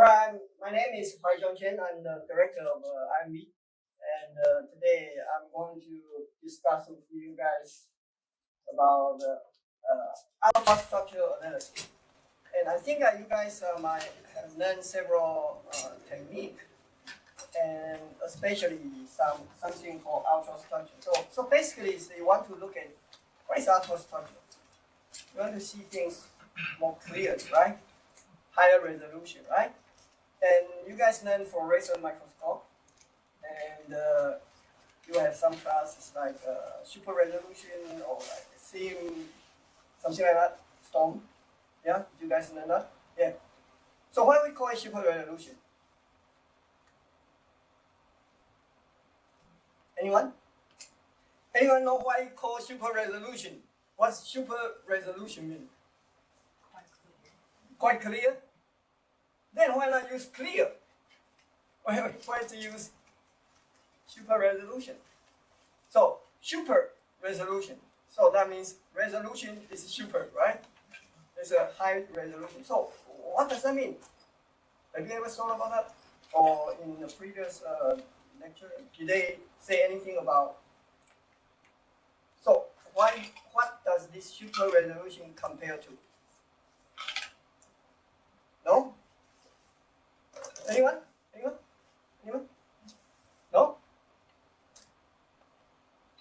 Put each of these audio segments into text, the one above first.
Alright, my name is Huaizhong Chen. I'm the director of IMB, and today I'm going to discuss with you guys about alpha structure analysis. And I think that you guys might have learned several techniques, and especially something called alpha structure. So basically, you want to look at what is alpha structure. You want to see things more clearly, right? Higher resolution, right? And you guys learn fluorescent microscope, and you have some classes like super resolution or like SIM, something like that, storm. Yeah, you guys learn that? Yeah. So why we call it super resolution? Anyone? Anyone know why you call super resolution? What's super resolution mean? Quite clear? Then why not use clear? Why to use super resolution? So super resolution. So that means resolution is super, right? It's a high resolution. So what does that mean? Have you ever thought about that? Or in the previous lecture, did they say anything about? So what does this super resolution compare to? No? Anyone? Anyone? Anyone? No?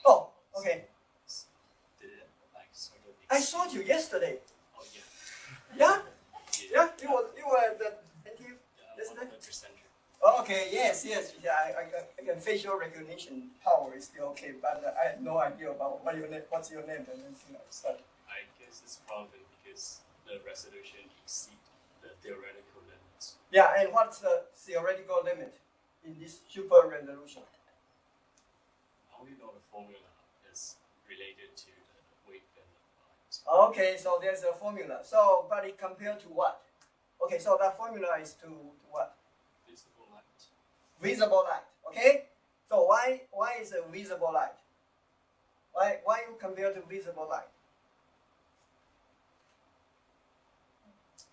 Oh, okay. I saw you yesterday. Oh yeah. Yeah? Yeah? You were at the NTU yesterday? Oh, okay, yes. Yeah, I can facial recognition power is still okay, but I had no idea about what's your name and anything like that. I guess it's probably because the resolution exceeds the theoretical limits. Yeah, and what's the theoretical limit in this super resolution? I only know the formula is related to the wavelength of light. Okay, so there's a formula. So, but it compared to what? Okay, so that formula is to what? Visible light. Visible light. Okay. So why is it visible light? Why you compare to visible light?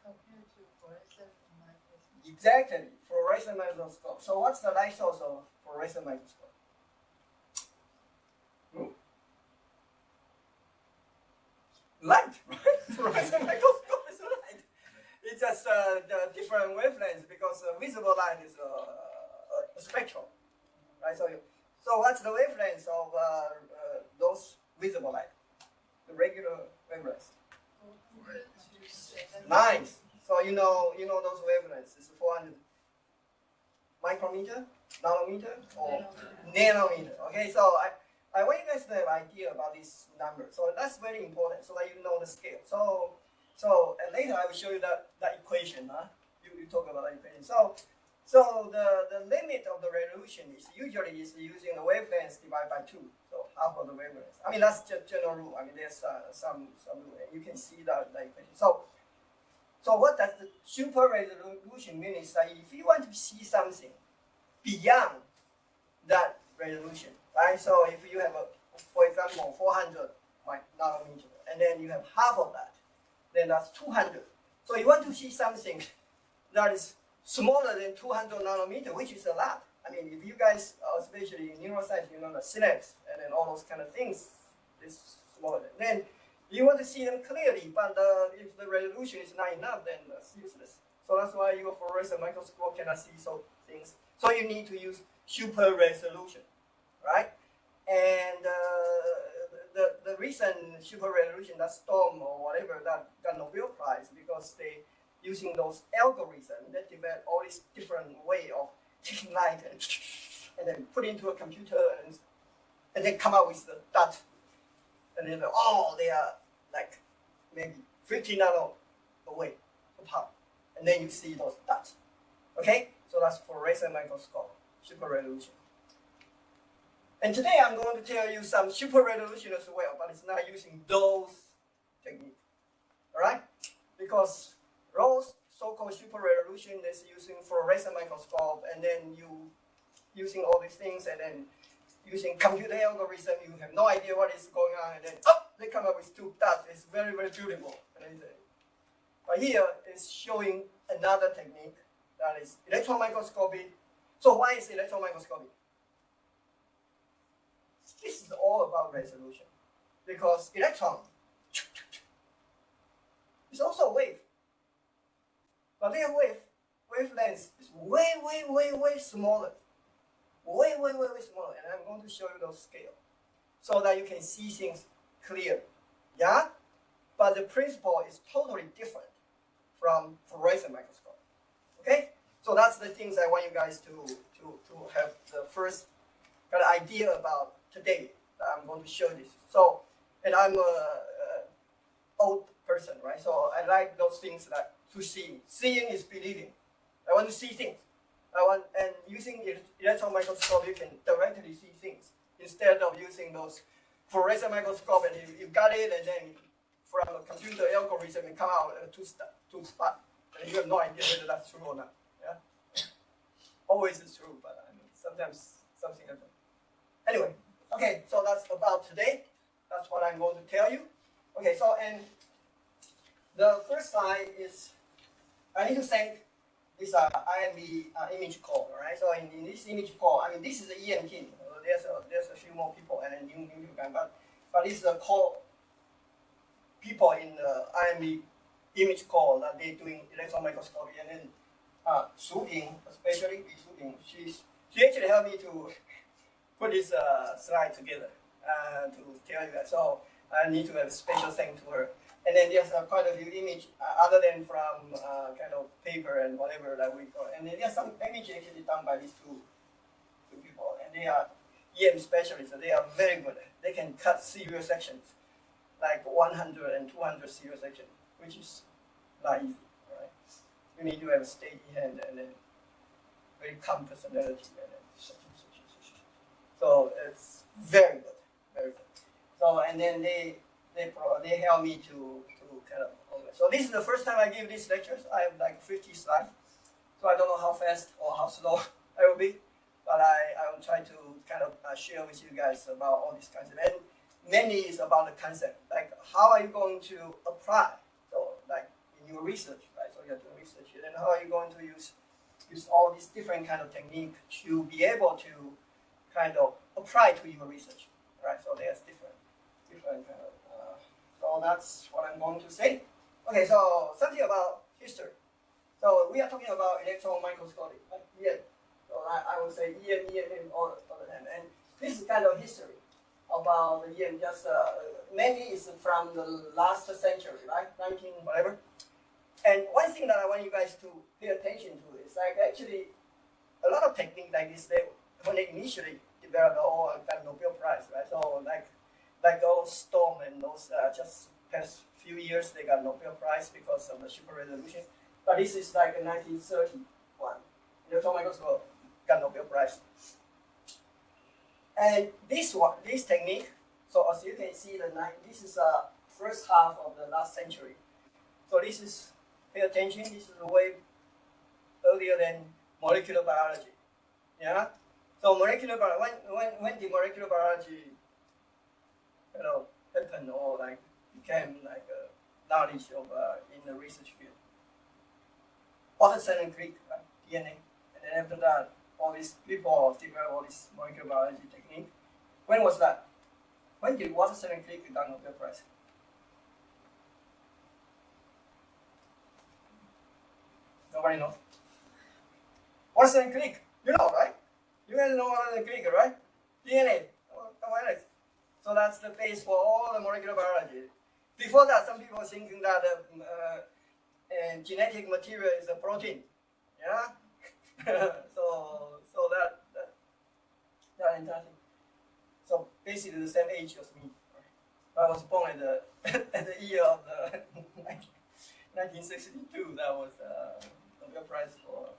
Compared to fluorescent microscope. Exactly, fluorescent microscope. So what's the light source of fluorescent microscope? Light, right? Fluorescent microscope is light. It's just the different wavelengths because visible light is a spectrum, right? So what's the wavelengths of those visible light? The regular wavelengths. 400 to 700. Nice. So you know those wavelengths. It's 400 micrometer, nanometer, or nanometer. Okay, so I want you guys to have an idea about this number. So that's very important, so that you know the scale. So and later I will show you that equation. You talk about that equation. So the limit of the resolution is usually using the wavelengths divided by 2. So half of the wavelengths. I mean that's just general rule. I mean there's some rule. You can see that equation. So what does the super resolution mean is that if you want to see something beyond that resolution, right? So if you have for example, 400 nanometer, and then you have half of that, then that's 200. So you want to see something that is smaller than 200 nanometer, which is a lot. I mean, if you guys, especially in neuroscience, you know the synapse and then all those kind of things is smaller. Then you want to see them clearly, but if the resolution is not enough, then that's useless. So that's why your fluorescent microscope cannot see things. So you need to use super resolution, right? And the reason super resolution, that Storm or whatever, that got Nobel Prize because they using those algorithms that develop all these different way of taking light and then put into a computer and then come out with the dot. And then they are like maybe 50 nano away apart. And then you see those dots. Okay? So that's fluorescent microscope, super resolution. And today I'm going to tell you some super resolution as well, but it's not using those techniques. Alright? Because those so-called super resolution is using fluorescent microscope, and then you using all these things, and then using computer algorithm, you have no idea what is going on, and then they come up with 2 dots. It's very, very beautiful. But here it's showing another technique that is electron microscopy. So why is electron microscopy? This is all about resolution, because electron is also a wave, but their wavelength is way smaller, way smaller, and I'm going to show you those scale so that you can see things clear. Yeah, but the principle is totally different from fluorescent microscope. Okay, so that's the things I want you guys to have the first kind of idea about today. That I'm going to show this. So, and I'm a old person, right? So I like those things that to see. Seeing is believing. I want to see things. And using electron microscope, you can directly see things instead of using those fluorescent microscope, and you got it, and then from a computer algorithm, it come out two spot, and you have no idea whether that's true or not. Yeah, always is true, but I mean, sometimes something happens. Anyway, okay, so that's about today. That's what I'm going to tell you. Okay, so and the first slide is I need to thank this IMB image call, right? So in this image call, I mean, this is the EM team. There's a few more people and a new guy, but this is the call people in the IMB image call that they're doing electron microscopy, and then Su Ying, especially Su Ying, she actually helped me to put this slide together to tell you that. So I need to have a special thanks to her. And then there's quite a few images other than from kind of paper and whatever that we got. And then there's some images actually done by these two people, and they are EM specialists. So they are very good. They can cut serial sections, like 100 and 200 serial sections, which is not easy. Right? You need to have a steady hand and then very calm personality and then such. So it's very good, very good. So and then they help me to kind of organize. So this is the first time I give these lectures. I have like 50 slides, so I don't know how fast or how slow I will be, but I will try to kind of share with you guys about all these kinds of, and mainly is about the concept, like how are you going to apply, so like in your research, right? So you're doing research, and then how are you going to use all these different kind of technique to be able to kind of apply to your research, right? So there's different kind of. So that's what I'm going to say. Okay, so something about history. So we are talking about electron microscopy, right? EM. So I would say EM all the time. And this is kind of history about the EM. Just mainly is from the last century, right? 19 whatever. And one thing that I want you guys to pay attention to is like actually a lot of technique like this, when they initially developed, all got Nobel Prize, right? So like those Storm and those just past few years, they got Nobel Prize because of the super resolution. But this is like a 1931. Electron microscope got Nobel Prize. And this technique, so as you can see, this is first half of the last century. So this is, pay attention, this is way earlier than molecular biology. Yeah? So molecular biology, when did molecular biology happen or like became like a knowledge of in the research field? Watson and Crick, right? DNA, and then after that, all these people developed all this molecular biology technique. When was that? When did Watson and Crick get Nobel Prize? Nobody knows. Watson and Crick, you know, right? You guys know Watson and Crick, right? DNA. So that's the base for all the molecular biology. Before that, some people were thinking that genetic material is a protein. Yeah. so that entire thing. So basically the same age as me. I was born at the year of the 1962. That was Nobel Prize for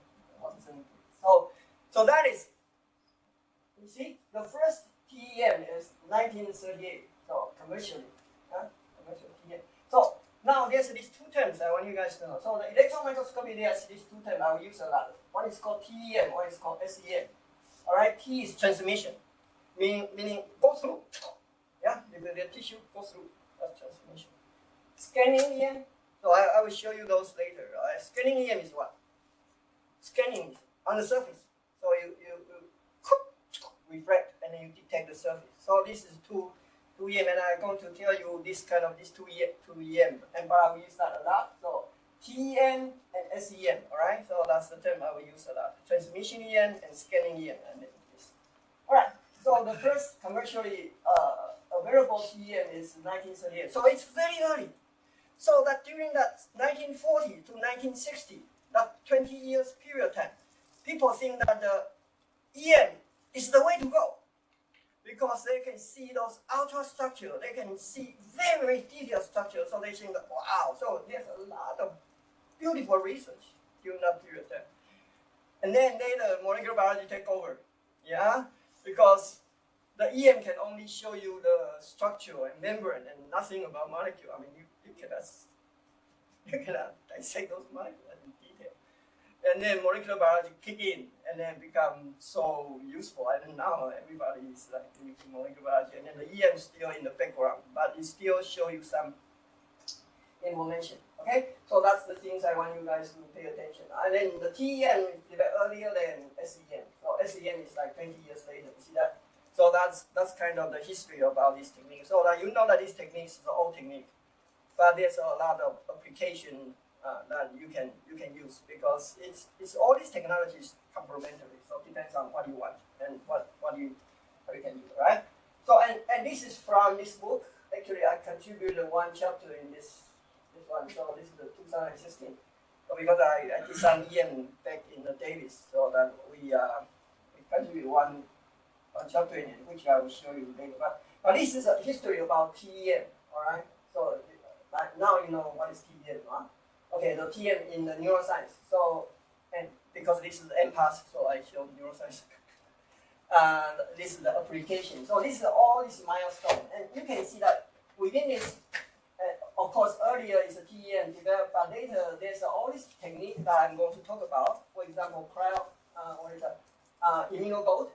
Watson. So that is, you see, the first TEM is 1938. So commercially, commercial TEM. So now there's these two terms I want you guys to know. So the electron microscopy, there's these two terms I will use a lot. One is called TEM, one is called SEM. All right, T is transmission, meaning go through. Yeah, if the tissue goes through, that's transmission. Scanning EM, so I will show you those later. Scanning EM is what? scanning on the surface. So you refract and then you detect the surface. So this is 2EM, and I'm going to tell you this 2EM, and but I will use that a lot. So TEM and SEM, all right? So that's the term I will use a lot. Transmission EM and scanning EM. And this. All right, so the first commercially available TEM is 1938. So it's very early. So that during that 1940 to 1960, that 20 years period time, people think that the EM is the way to go because they can see those ultra structure, they can see very, very detailed structure. So they think that, wow, so there's a lot of beautiful research during that period time. And then later, molecular biology take over, yeah, because the EM can only show you the structure and membrane and nothing about molecule. I mean, you cannot dissect those molecules in detail. And then molecular biology kick in and then become so useful. And now everybody is like using molecular biology. And then the EM is still in the background, but it still show you some information. Okay, so that's the things I want you guys to pay attention. And then the TEM is developed earlier than SEM. So SEM is like 20 years later. You see that? So that's kind of the history about this technique. So that you know that this technique is an old technique, but there's a lot of application that you can use because it's all these technologies complementary. So it depends on what you want and what you can do, right? So and this is from this book. Actually, I contributed one chapter in this one. So this is the 2016. So because I did some EM back in the Davis, so that we contributed one chapter in it, which I will show you later. But this is a history about TEM. All right. So now you know what is TEM, huh? Okay, the TM in the neuroscience. So, and because this is MPAS, so I showed neuroscience. This is the application. So this is all these milestones, and you can see that within this, of course, earlier is a TEM developed, but later there's all these techniques that I'm going to talk about. For example, immunogold,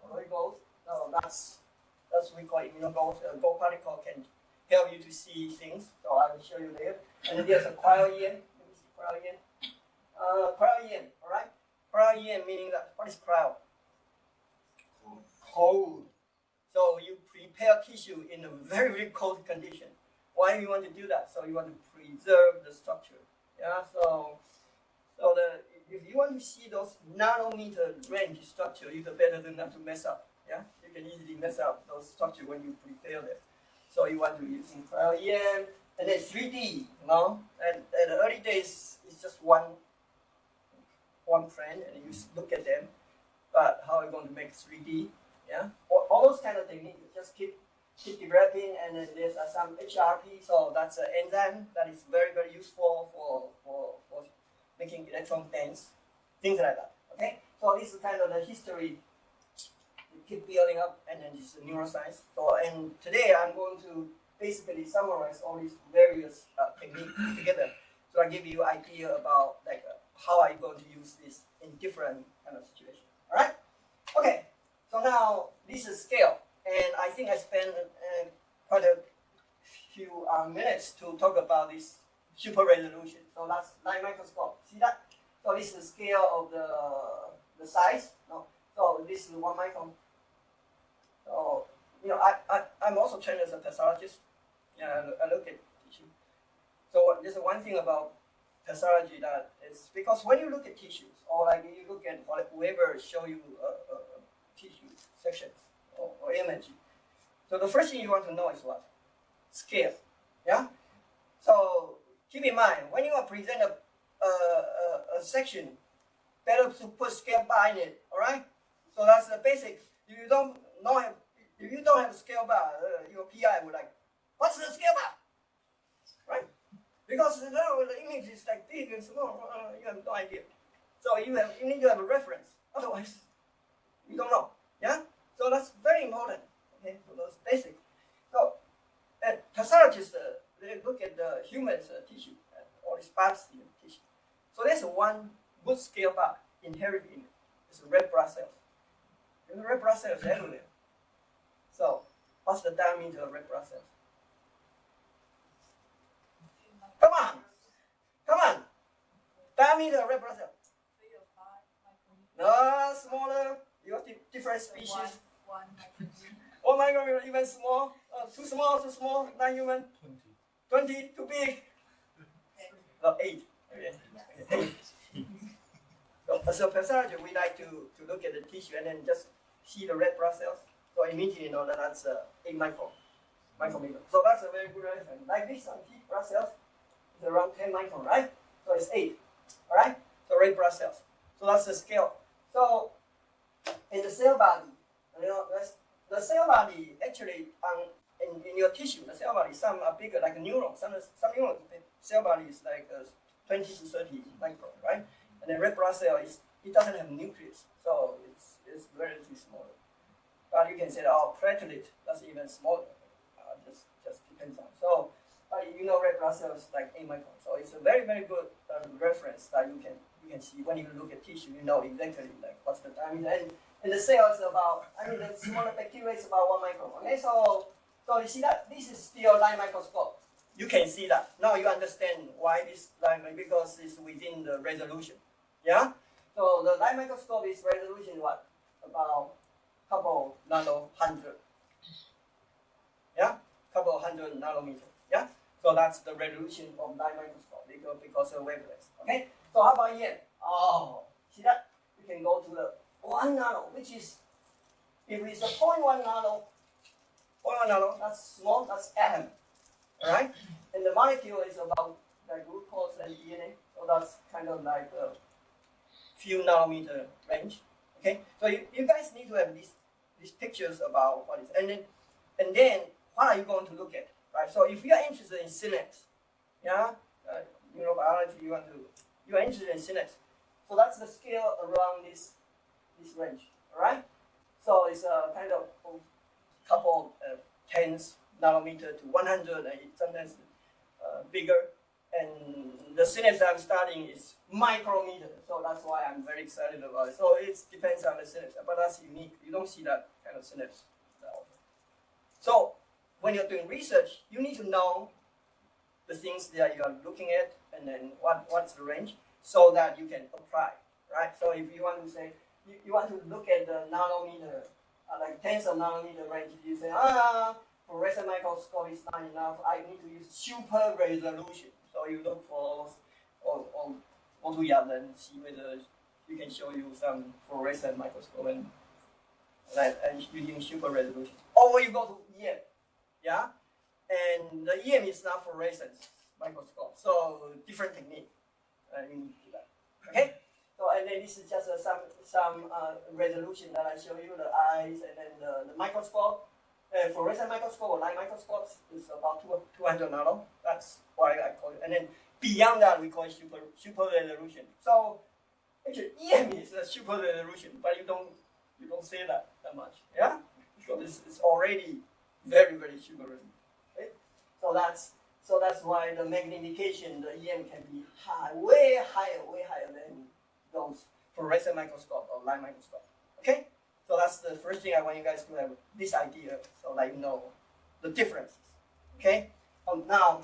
colloid gold. So that's what we call immunogold. Gold particle can help you to see things. So I will show you later. And then there's a cryo-EM. Let me see cryo-EM. Cryo-EM, all right? Cryo-EM meaning that, what is cryo? Cold. So you prepare tissue in a very, very cold condition. Why do you want to do that? So you want to preserve the structure. Yeah, if you want to see those nanometer range structure, you better than not to mess up. Yeah, you can easily mess up those structure when you prepare them. So you want to use in cryo-EM, and then 3D, you know. And in the early days, it's just one frame, and you look at them. But how are you going to make 3D? Yeah, all those kind of techniques. Just keep developing, and then there's some HRP. So that's an enzyme that is very, very useful for making electron bands, things like that. Okay, so this is kind of the history. Keep building up, and then this is neuroscience. So, and today I'm going to basically summarize all these various techniques together. So I give you idea about how are you going to use this in different kind of situations. All right? Okay. So now this is scale, and I think I spent quite a few minutes to talk about this super resolution. So that's light microscope. See that? So this is the scale of the size. No. So this is 1 micron. So, you know, I'm also trained as a pathologist. Yeah, I look at tissue. So there's one thing about pathology that is because when you look at tissues, or like you look at whoever show you tissue sections or image, so the first thing you want to know is what? Scale. Yeah. So keep in mind when you are present a section, better to put scale bar in it. All right. So that's the basic. If you don't have a scale bar, your PI would like, what's the scale bar? Right? Because the image is like big and small, you have no idea. So you need to have a reference. Otherwise, you don't know. Yeah? So that's very important. Okay, so that's basic. So pathologists they look at the human's tissue, all these parts in the tissue. So there's one good scale bar inherent in it. It's red blood cells. The red blood cells everywhere. So, what's the diameter of red blood cells? Come on! Diameter of red blood cell. different species. One micrometer. 1 micrometer, even small, too small, not human. 20, too big. 8. Okay. 8. So as a pathology, we like to look at the tissue and then just see the red blood cells. So immediately know that that's 8 micrometer. So that's a very good reference. Like this on T blood cells, it's around 10 micron, right? So it's 8. All right? So red blood cells. So that's the scale. So in the cell body, the cell body actually in your tissue, the cell body, some are bigger like a neuron. Some neurons, cell body is like 20 to 30 micron, right? And the red blood cell it doesn't have nucleus, so it's relatively small. But you can say, oh, platelet, that's even smaller. Just depends on. So, but red blood cell is like 8 micron. So it's a very, very good reference that you can see when you look at tissue. You know exactly like what's the diameter. And the cell is about, the smaller bacteria is about 1 micron. Okay, so you see that this is still light microscope. You can see that. Now you understand why this light, because it's within the resolution. Yeah? So the light microscope is resolution what? About couple hundred. Yeah? Couple hundred nanometers. Yeah? So that's the resolution of light microscope because of wavelengths. Okay? So how about here? Oh, see that? You can go to the 1 nano, which is, if it's a 0.1 nano, that's small, that's atom. Alright? And the molecule is about like glucose and DNA. So that's kind of like a few nanometer range. Okay? So you guys need to have these pictures about what is, and then what are you going to look at? Right? So if you are interested in synapse, yeah, biology, you are interested in synapse. So that's the scale around this range. Alright? So it's a kind of couple tens nanometer to 100, and sometimes bigger. And the synapse I'm studying is micrometer, so that's why I'm very excited about it. So it depends on the synapse, but that's unique. You don't see that kind of synapse that often. So when you're doing research, you need to know the things that you are looking at, and then what's the range, so that you can apply, right? So if you want to say, you want to look at the nanometer, like tens of nanometer range, you say, fluorescent microscope is not enough, I need to use super resolution. So you look for or go to Yahoo and see whether you can show you some fluorescent microscope and using super resolution. Or you go to EM, yeah? And the EM is not fluorescence microscope, so different technique. You need to do that. Okay? So and then this is just some resolution that I show you, the eyes and then the microscope. Fluorescent microscope or light microscopes is about 200 nano. That's why I call it. And then beyond that, we call it super resolution. So actually, EM is a super resolution, but you don't say that much, yeah? Because it's already very, very super resolution. Okay? So that's why the magnification, the EM can be high, way higher than those fluorescent microscope or light microscope. Okay? So that's the first thing I want you guys to have this idea, so that you know the differences. Okay? Now,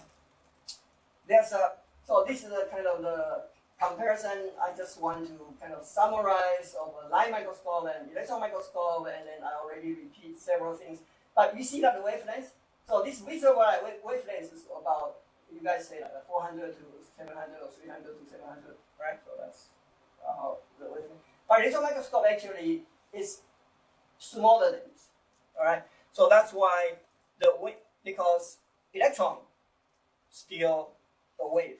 so this is a kind of the comparison. I just want to kind of summarize of a light microscope and electron microscope, and then I already repeat several things. But you see that the wavelengths. So this visible wavelength is about, you guys say like 400 to 700 or 300 to 700, right? So that's the wavelength. But electron microscope actually is smaller than this. All right. So that's why because electron still a wave,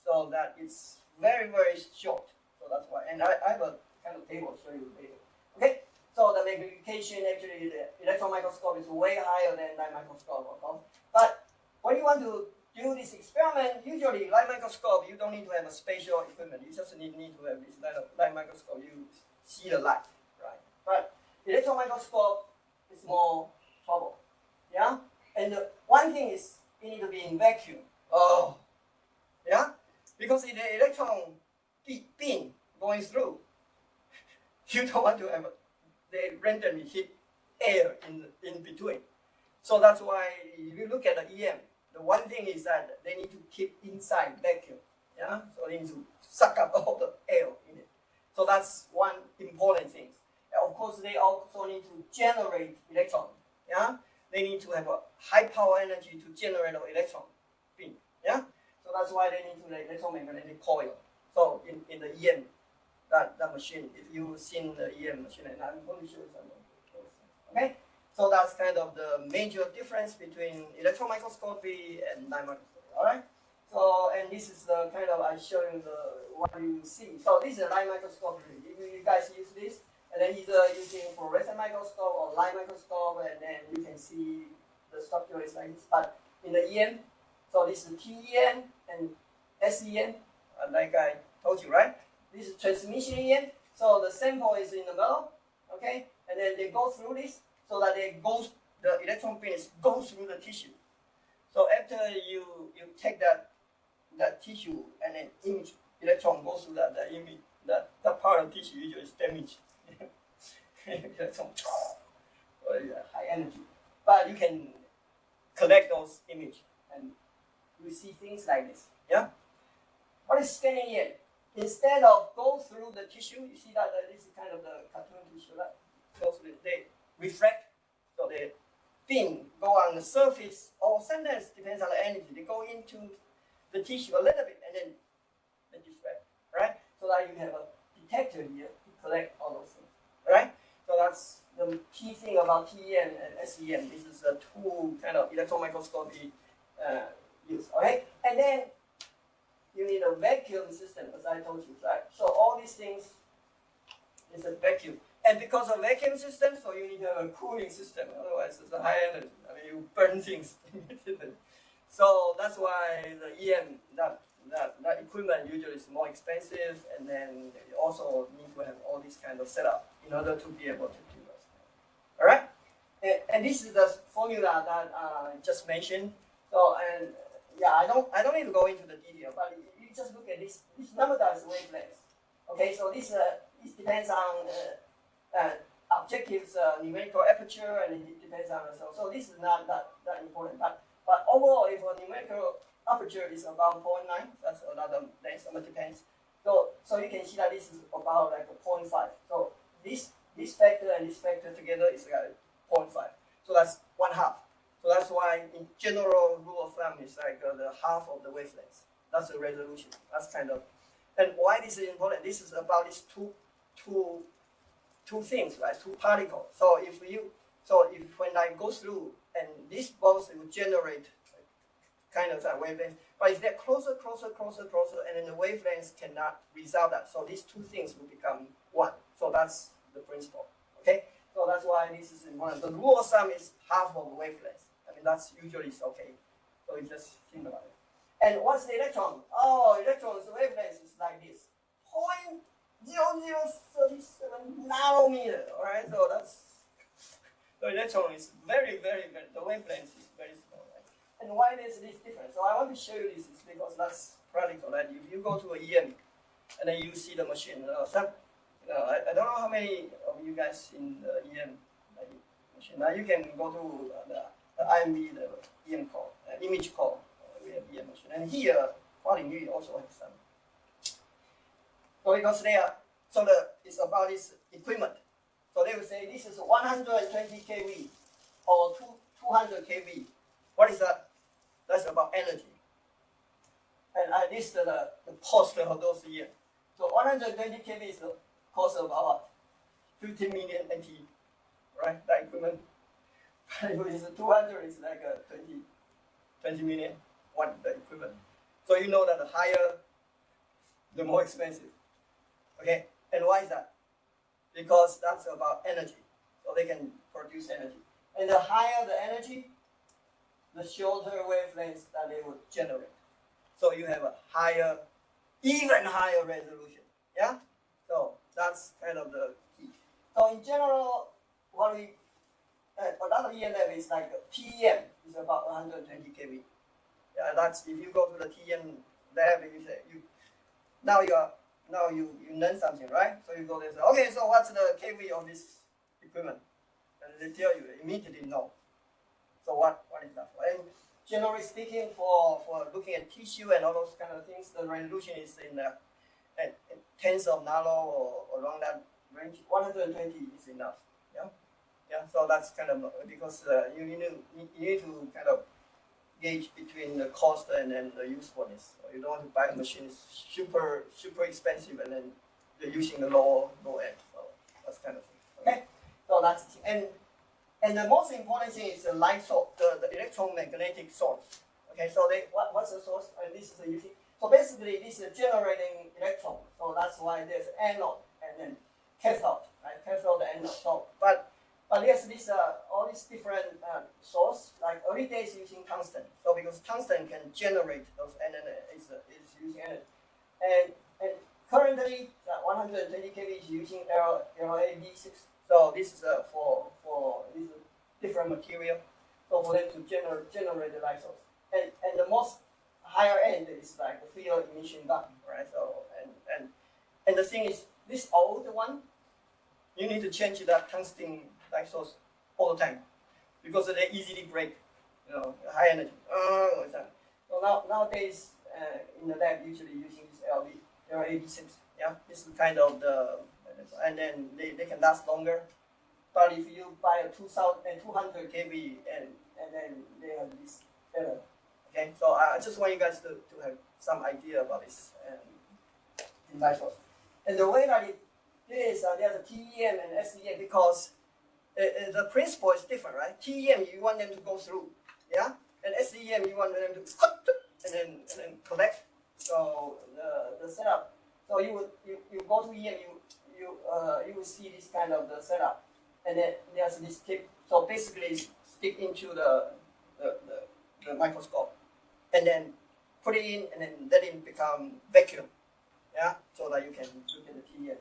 so that it's very, very short. So that's why. And I have a kind of table to show you later. Okay. So the magnification, actually, the electron microscope is way higher than light microscope, of course. But when you want to do this experiment, usually light microscope, you don't need to have a spatial equipment. You just need to have this light microscope. You see the light, right? But electron microscope is more trouble, yeah? And one thing is, it need to be in vacuum. Oh, yeah? Because in the electron beam going through, you don't want to have they randomly hit air in between. So that's why if you look at the EM, the one thing is that they need to keep inside vacuum. Yeah? So they need to suck up all the air in it. So that's one important thing. of course, they also need to generate electron. Yeah, they need to have a high power energy to generate an electron beam. Yeah, so that's why they need to the electromagnetic coil. So in the EM, that machine, if you've seen the EM machine, and I'm going to show you some of those. Okay, so that's kind of the major difference between electron microscopy and light microscopy. All right. So, and this is the kind of I show you the what you see. So this is a light microscope. You guys use this, and then either using fluorescent microscope or light microscope, and then you can see the structure is like this. But in the EM, so this is TEM and SEM, like I told you, right? This is transmission EM. So the sample is in the middle, okay, and then they go through this so that the electron beams go through the tissue. So after you take that tissue and then image electron goes through that image that part of tissue usually is damaged. Electron or high energy, but you can collect those images and you see things like this. Yeah. What is scanning EM? Instead of go through the tissue, you see that this is kind of the cartoon tissue that goes through. They refract, so the beam go on the surface, or sometimes depends on the energy. They go into the tissue a little bit and then they diffract, right? So that you have a detector here to collect all those things, right? So that's the key thing about TEM and SEM. This is the two kind of electron microscopy use, okay? And then you need a vacuum system, as I told you, right? So all these things is a vacuum. And because of vacuum system, so you need to have a cooling system. Otherwise, it's a high energy. I mean, you burn things immediately. So that's why the EM, that equipment usually is more expensive, and then you also need to have all this kind of setup in order to be able to do that. All right? And this is the formula that I just mentioned. So, and yeah, I don't need to go into the detail, but you just look at this. This number that is wavelength. Okay, so this depends on objective's numerical aperture, and it depends on so this is not that important. But overall, if a numerical aperture is about 0.9, that's another length. It depends. So you can see that this is about like a 0.5. So this factor and this factor together is like 0.5. So that's 1/2. So that's why in general rule of thumb is like the half of the wavelength. That's the resolution. That's kind of, and why this is important. This is about these two things, right? Two particles. So if when light goes through and these both will generate kind of that wavelength, but if they're closer, and then the wavelengths cannot resolve that. So these two things will become one. So that's the principle. Okay. So that's why this is important. The rule of thumb is half of the wavelength. I mean that's usually is okay. So you just think about it. And what's the electron? Oh, electrons wavelength is like this. 0.0037 nanometer. All right, so that's the electron is very, the wavelength is very small. Right? And why is this different? So I want to show you this is because that's practical. Right? If you go to a EM and then you see the machine, I don't know how many of you guys in the EM machine. Now you can go to the IMB, the EM core, image core. We have EM machine, and here Hualingyu also has some. So because it's about this equipment. So they will say this is 120 kV or 200 kV. What is that? That's about energy. And I listed the cost of those here. So 120 kV is the cost of about 15 million NT, right? That equipment. If it is 200, it's like 20 million. What the equipment. So you know that the higher, the more expensive. Okay, and why is that? Because that's about energy. So they can produce energy. And the higher the energy, the shorter wavelengths that they would generate. So you have a higher, even higher resolution. Yeah? So that's kind of the key. So in general, another ELF is like TEM is about 120 kV. Yeah, that's if you go to the TEM lab, you learn something, right? So you go there and say, okay, so what's the kV of this equipment? And they tell you immediately no. So what is that for? And generally speaking, for looking at tissue and all those kind of things, the resolution is in tens of nano or around that range. 120 is enough. Yeah, yeah. So that's kind of because you need to kind of gauge between the cost and then the usefulness. So you don't want to buy a machine that's super expensive and then you're using the low end. So that's kind of thing. Okay. So that's the thing. And the most important thing is the light source, the electromagnetic source. Okay, so what's the source? And this is the UC. So basically, this is generating electron. So that's why there's anode and then cathode, right? Cathode and anode. So, but yes, this all these different source. Like early days using tungsten. So because tungsten can generate those, and then it's using energy. And currently, 120 kV is using LAB6. So this is for this different material. So for them to generate the light source. And the most higher end is like the field emission gun, right? So and the thing is, this old one, you need to change that tungsten light source all the time because they easily break, high energy. So nowadays in the lab usually using this LAB6. Yeah, this is kind of and then they can last longer. But if you buy a 200 kV and then they have this error. Okay, so I just want you guys to have some idea about this light source. And the way that it is, there's a TEM and SEM because the principle is different, right? TEM you want them to go through, yeah, and SEM you want them to and then collect. So the setup. So you go to EM, you will see this kind of the setup, and then there's this tip. So basically, stick into the microscope, and then put it in, and then let it become vacuum, yeah, so that you can look at the TEM.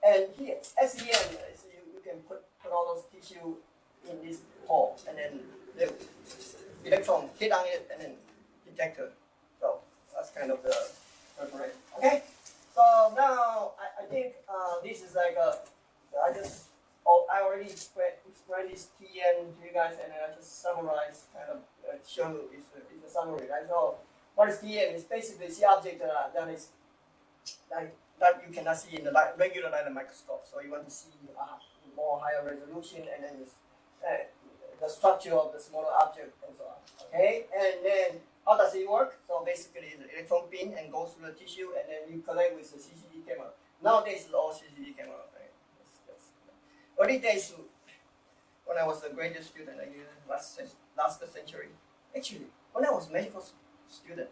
And here, SEM is you can put all those tissue in this hole, and then the electron hit on it, and then detector. So that's kind of the preparation. Okay. So now I think this is like I already explained this TN to you guys, and I just summarize, kind of show you it's a summary, right? So what is TN? It's basically the object that is that you cannot see in the regular light microscope. So you want to see more higher resolution, and then the structure of the smaller object and so on. Okay, and then how does it work? So basically, the electron beam and goes through the tissue, and then you collect with the CCD camera. Nowadays, it's all CCD camera. Right? Early days, when I was a graduate student, like last century, actually, when I was medical school student,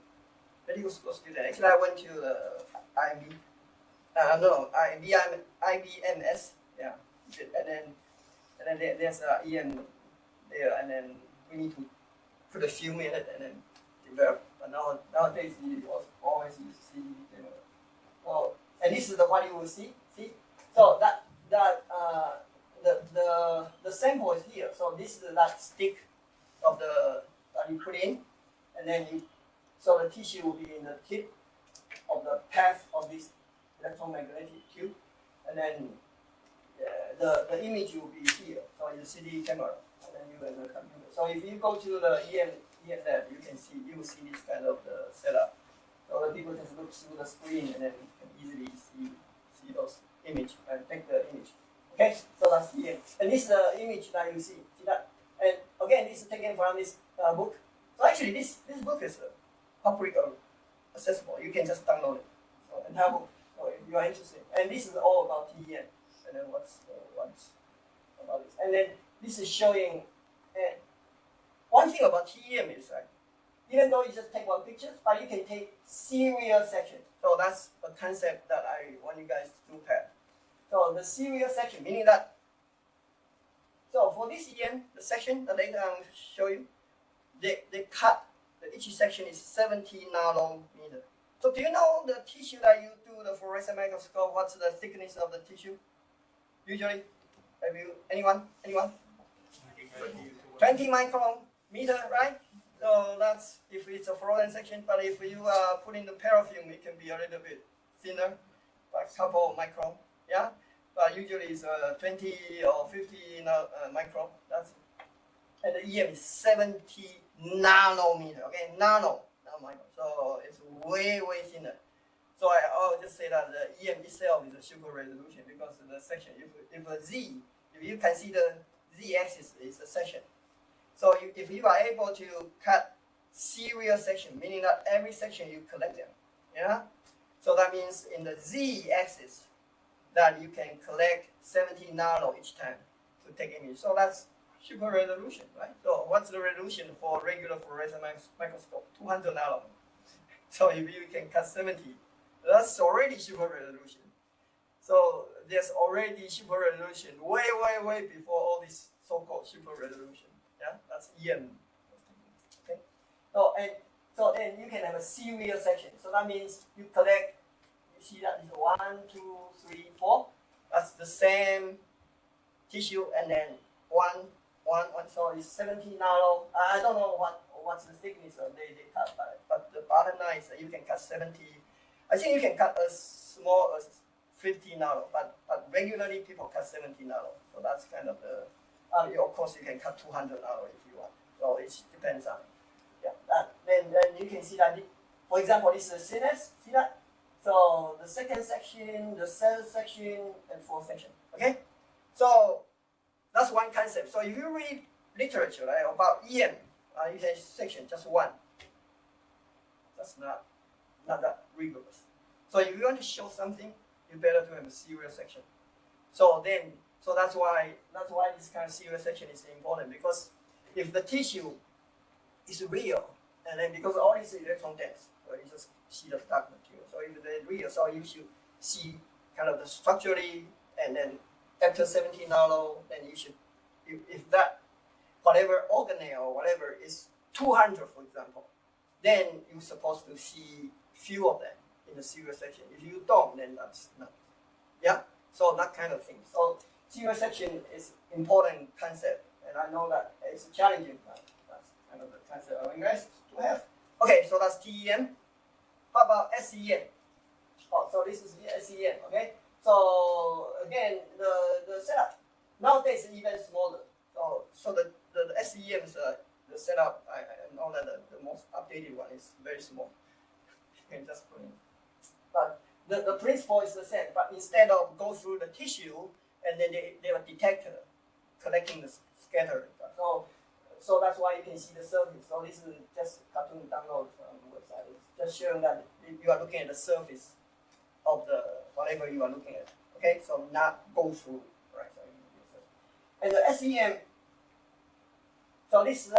actually I went to the IBMS, yeah, and then there's EM there, and then we need to put a film in it, and then develop. But nowadays you always use CCD camera. Well, and this is what you will see. So the sample is here. So this is that stick of that you put in, and then so the tissue will be in the tip of the path of this electromagnetic tube, and then the image will be here. So in the CD camera, and then you have the computer. So if you go to the EM lab, you will see this kind of the setup. So the people just look through the screen, and then you can easily see those image and take the image. Okay, so that's EM. And this is the image that you see. See that? And again, this is taken from this book. So actually, this book is public accessible. You can just download it. So, and have a look. So if you are interested. And this is all about TEM. And then what's about this. And then this is showing. One thing about TEM is like, even though you just take one picture, but you can take serial section. So that's a concept that I want you guys to look at. So the serial section, meaning that, so for this EM, the section that later I will show you, they cut, each section is 70 nanometer. So do you know the tissue that you do the fluorescent microscope, what's the thickness of the tissue? Usually, anyone? 20 micrometer, right? So that's if it's a fluorescent section, but if you put in the paraffin, it can be a little bit thinner, like a couple of micron, yeah? But usually it's 20 or 50 micron, that's it. And the EM is 70 nanometer, okay? Nano micron, so it's way thinner. So I'll just say that the EM itself is a super resolution because the section, if you can see the z-axis is a section. So if you are able to cut serial section, meaning that every section you collect them, yeah. So that means in the z-axis that you can collect 70 nano each time to take image. So that's super resolution, right? So what's the resolution for regular fluorescent microscope? 200 nano. So if you can cut 70, that's already super resolution. So there's already super resolution way before all this so-called super resolution. Yeah, that's EM. Okay. So then you can have a serial section. So that means you collect. You see that is 1, 2, 3, 4. That's the same tissue, and then one. So it's 17 nano. I don't know what's the thickness of they cut, but the bottom line is that you can cut 70. I think you can cut as small as 50 nano, but regularly people cut 70 nano. So that's kind of the. Of course, you can cut 200 nano if you want. So it depends on. Yeah. Then you can see that. For example, this is a synapse. See that? So the second section, the third section, and fourth section. Okay. So that's one concept. So if you read literature right, about EM, you can section just one. That's not that rigorous. So if you want to show something, you better to have a serial section. So that's why this kind of serial section is important, because if the tissue is real, and then because all these electron dense, so you just see the dark material. So if they're real, so you should see kind of the structurally, and then after 17 nano, then you should, if that whatever organelle or whatever is 200, for example, then you're supposed to see few of them in the serial section. If you don't, then that's not. Yeah. So that kind of thing. So serial section is important concept, and I know that it's challenging, but that's kind of the concept I want you guys to have. Okay, so that's TEM. How about SEM? Oh, so this is the SEM. Okay. So again, the setup nowadays is even smaller. So the SEM is the setup. I know that the most updated one is very small. You can just put in. But the principle is the same. But instead of go through the tissue, and then they have a detector collecting the scattering. So that's why you can see the surface. So this is just cartoon download from the website. It's just showing that you are looking at the surface of the whatever you are looking at. Okay, so not go through, right? And the SEM. So this is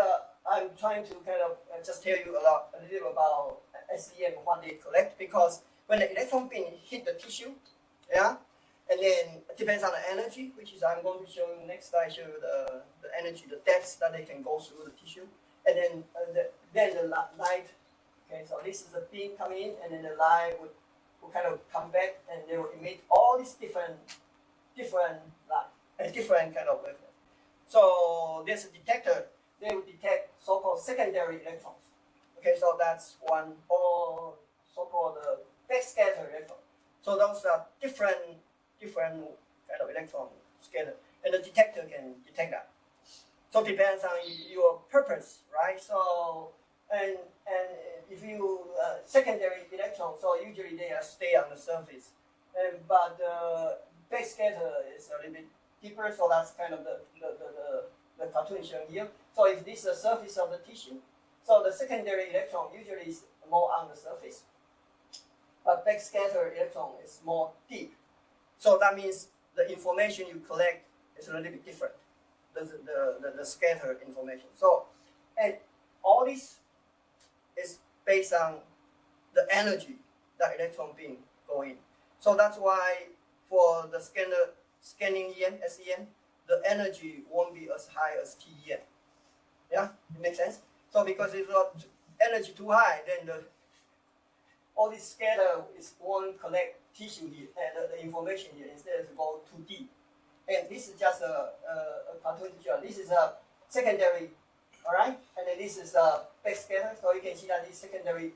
I'm trying to kind of just tell you a little about SEM, what they collect, because when the electron beam hit the tissue, yeah, and then it depends on the energy, which is I'm going to show you next slide. Show you the energy, the depth that they can go through the tissue, and then the light. Okay, so this is the beam coming in, and then the light would kind of come back, and they will emit all these different light and different kind of wavelength. So there's a detector. They will detect so-called secondary electrons. Okay, so that's one, or so-called backscatter electron. So those are different kind of electron scatter, and the detector can detect that. So it depends on your purpose, right? So and if you secondary electron, so usually they stay on the surface, but backscatter is a little bit deeper. So that's kind of the cartoon shown here. So if this is the surface of the tissue, so the secondary electron usually is more on the surface, but backscatter electron is more deep. So that means the information you collect is a little bit different, the scattered information. So, and all this is based on the energy that electron beam go in. So that's why for the scanning EM, SEM, the energy won't be as high as TEM. Yeah, it makes sense? So because if the energy too high, then all this scatter won't collect tissue here, and the information here, instead of go too deep. And this is just a cartoon picture. This is a secondary, all right? And then this is a backscatter. So you can see that this secondary,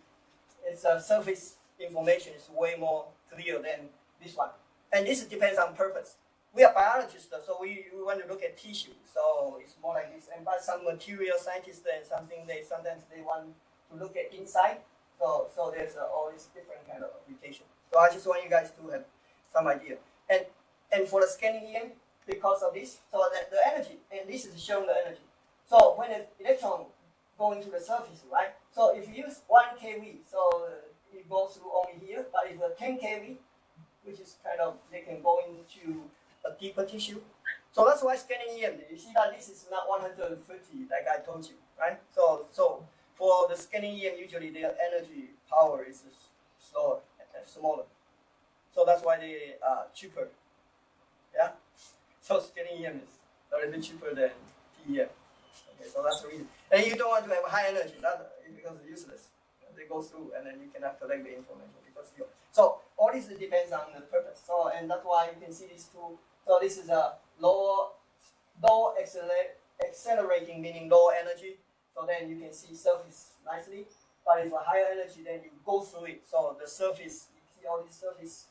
its surface information is way more clear than this one. And this depends on purpose. We are biologists, so we want to look at tissue. So it's more like this. And but some material scientists and sometimes they want to look at inside. So there's always different kind of application. So I just want you guys to have some idea. And for the scanning EM, because of this, so the energy, and this is showing the energy. So when the electron go into the surface, right? So if you use 1 kV, so it goes through only here, but if a 10 kV, which is kind of, they can go into a deeper tissue. So that's why scanning EM, you see that this is not 150 like I told you, right? So for the scanning EM, usually their energy power is slower, smaller. So that's why they are cheaper. Yeah? So scanning EM is a little bit cheaper than TEM. Okay, so that's the reason. And you don't want to have high energy, because it's useless. They go through and then you cannot collect the information because you. So all this depends on the purpose. So and that's why you can see these two. So this is a low accelerating, meaning lower energy. So then you can see surface nicely. But if a higher energy, then you go through it. So the surface, you see all this surface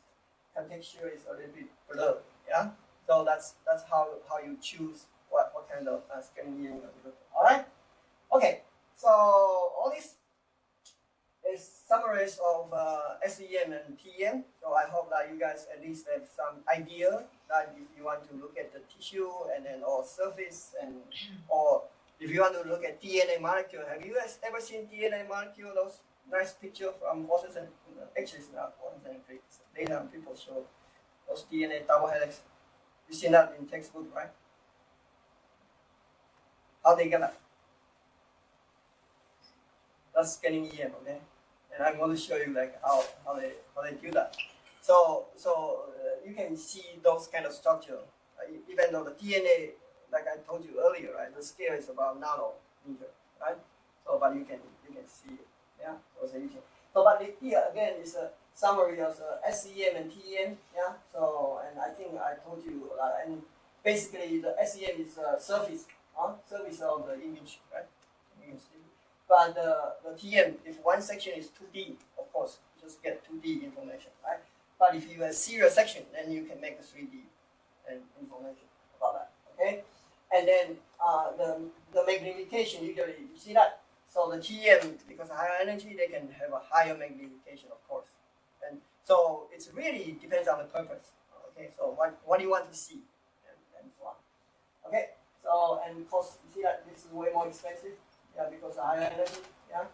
texture is a little bit blurred. Yeah. So that's how you choose what kind of scanning EM. All right. Okay. So all this is summaries of SEM and TEM. So I hope that you guys at least have some idea that if you want to look at the tissue and then or surface or if you want to look at DNA molecule. Have you guys ever seen DNA molecule? Those nice picture from Washington. Actually, it's not Washington. Later people show those DNA double helix. You see that in textbook, right? How they get that? That's scanning EM, okay? And I'm going to show you like how they do that. So you can see those kind of structure, even though the DNA, like I told you earlier, right? The scale is about nanometer, right? So but you can see it, yeah. So you can. So but here again is a summary of the SEM and TEM, yeah. So and I think I told you, and basically the SEM is a surface of the image, right? You can see. But the TM, if one section is 2D, of course, you just get 2D information, right? But if you have serial section, then you can make a 3D information about that, okay? And then the magnification, usually, you see that? So the TM, because of higher energy, they can have a higher magnification, of course. And so it really depends on the purpose, okay? So what do you want to see and so on, okay? So, and cost, you see that this is way more expensive. Yeah, because of higher energy, yeah,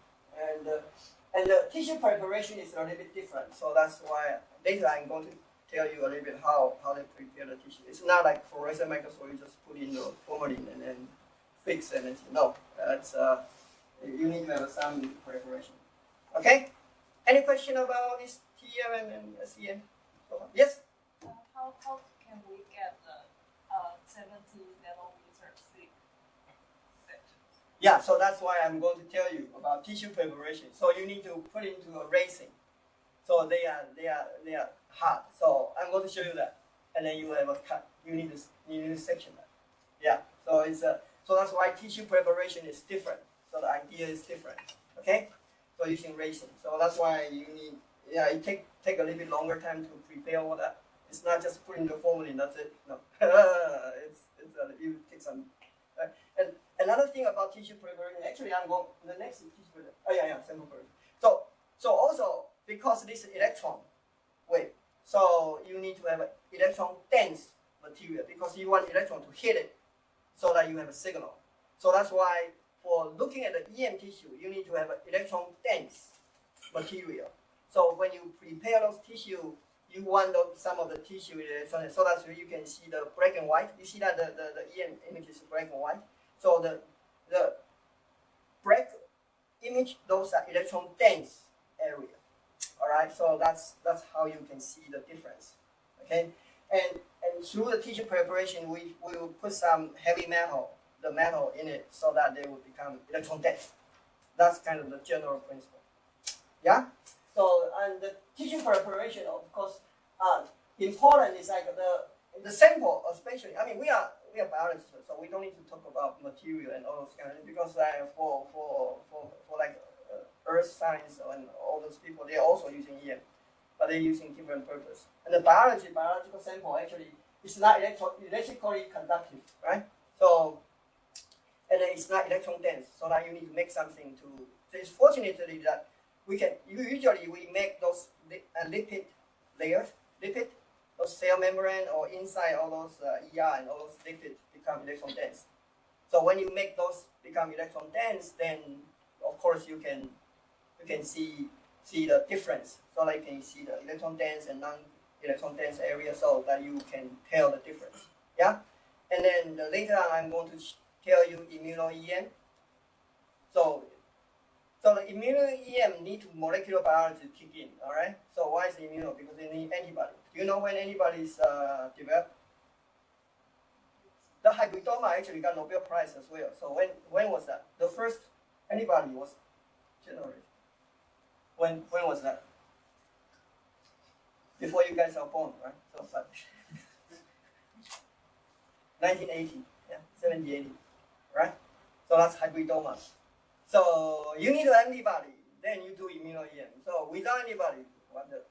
and the tissue preparation is a little bit different. So that's why later I'm going to tell you a little bit how they prepare the tissue. It's not like fluorescent microscope. You just put in the formalin and then fix and then no. That's you need to have some preparation. Okay. Any question about this TM and SEM? Yes. How can we get the 70 nanometer thick section? Yeah, so that's why I'm going to tell you about tissue preparation. So you need to put into a resin. So they are hard. So I'm going to show you that, and then you have a cut. You need to section that. Yeah. So so that's why tissue preparation is different. So the idea is different. Okay. So using resin. So that's why you need. Yeah, it take a little bit longer time to prepare all that. It's not just putting the formalin. That's it. No. You take some. And another thing about tissue preparation, actually I'm going, the next is tissue preparation. Oh yeah, sample preparation. So also, because this is electron wave, so you need to have an electron dense material because you want electron to hit it so that you have a signal. So that's why for looking at the EM tissue, you need to have an electron dense material. So when you prepare those tissue, you want some of the tissue electron, so that you can see the black and white. You see that the EM image is black and white. So the black image, those are electron dense area. All right. So that's how you can see the difference. Okay. And through the tissue preparation, we will put some heavy metal, the metal in it, so that they will become electron dense. That's kind of the general principle. Yeah. So and the tissue preparation, of course, important is like the sample, especially. I mean, we are biologists, so we don't need to talk about material and all those kind of things because for like earth science and all those people, they're also using EM, but they're using different purpose. And the biological sample actually is not electrically conductive, right? So and then it's not electron dense, so that you need to make something to. So it's fortunately that we make those lipid layers, lipid, those cell membrane or inside all those ER and all those lipids become electron dense. So when you make those become electron dense, then of course you can see the difference. So like you can see the electron dense and non-electron dense area, so that you can tell the difference. Yeah, and then later on I'm going to tell you immuno-EM. So the immuno-EM need molecular biology to kick in. All right. So why is immuno? Because they need antibody. Do you know when antibodies developed? The hybridoma actually got Nobel Prize as well. So when was that? The first antibody was generated. When was that? Before you guys are born, right? So, but 1980, yeah, 70, 80, right? So that's hybridoma. So you need an antibody, then you do immuno-EM. So without antibody, what the?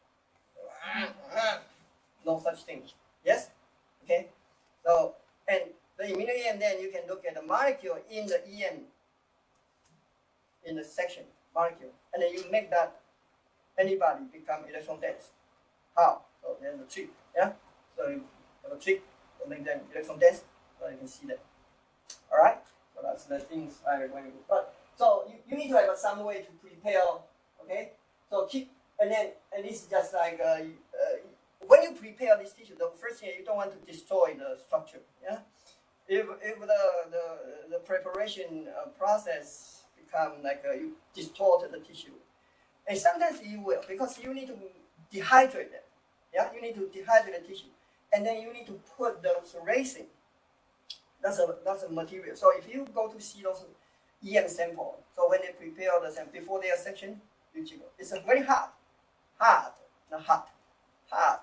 No such thing. Yes? Okay? So, and the immuno-EM, then you can look at the molecule in the EM, in the section, molecule, and then you make that antibody become electron dense. How? So there's a trick, yeah? So you have a trick to make them electron dense, so you can see that. Alright? So that's the things I'm going to do. But so you need to have some way to prepare, okay? So and this is just like when you prepare this tissue, the first thing you don't want to destroy the structure, yeah? If the preparation process become like you distort the tissue, and sometimes you will, because you need to dehydrate it, yeah? You need to dehydrate the tissue, and then you need to put those resin. That's a material. So if you go to see those EM sample, so when they prepare the sample before they are sectioned, it's a very hard, not hot, hard,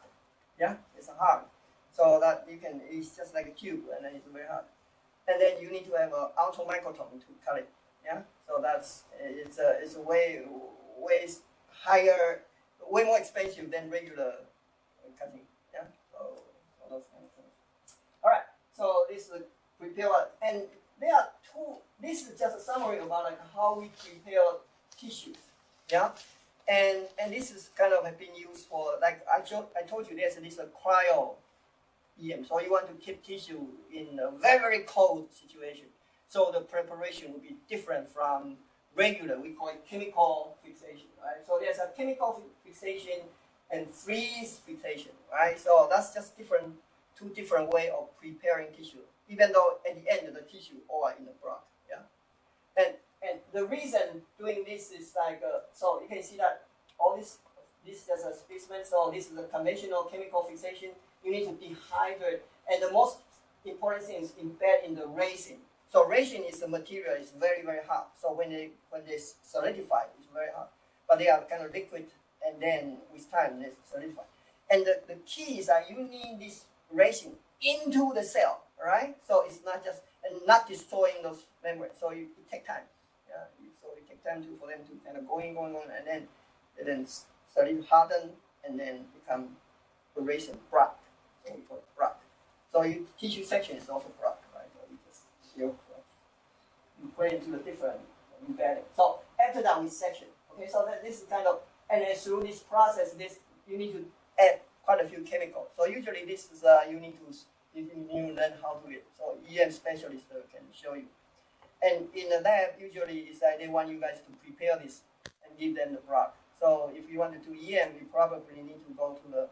yeah, it's hard. So that it's just like a tube, and then it's very hard. And then you need to have an ultramicrotome to cut it, yeah. So it's a way higher, way more expensive than regular cutting, yeah. So those kind of things. All right. So this is prepare, and there are two. This is just a summary about like how we prepare tissues, yeah. And this is kind of been used for, like I told you, there's this cryo EM. So you want to keep tissue in a very, very cold situation. So the preparation will be different from regular, we call it chemical fixation, right? So there's a chemical fixation and freeze fixation, right? So that's just two different way of preparing tissue, even though at the end of the tissue all are in the broth, yeah. And the reason doing this is like so you can see that all this is just a specimen. So this is a conventional chemical fixation. You need to dehydrate, and the most important thing is embed in the resin. So resin is the material, it's very, very hot. So when they solidify, it's very hot. But they are kind of liquid, and then with time they solidify. And the key is that you need this resin into the cell, right? So it's not just and not destroying those membranes. So it take time. Yeah. So it takes time for them to kind of going, and then solid harden, and then become the resin broth. So we call it broth. So tissue section is also broth, right? So you just you put it into the different embedding. So after that we section. Okay, so this is kind of, and then through this process, you need to add quite a few chemicals. So usually this is you need to learn how to do it. So EM specialist can show you. And in the lab, usually it's like they want you guys to prepare this and give them the broth. So if you want to do EM, you probably need to go to the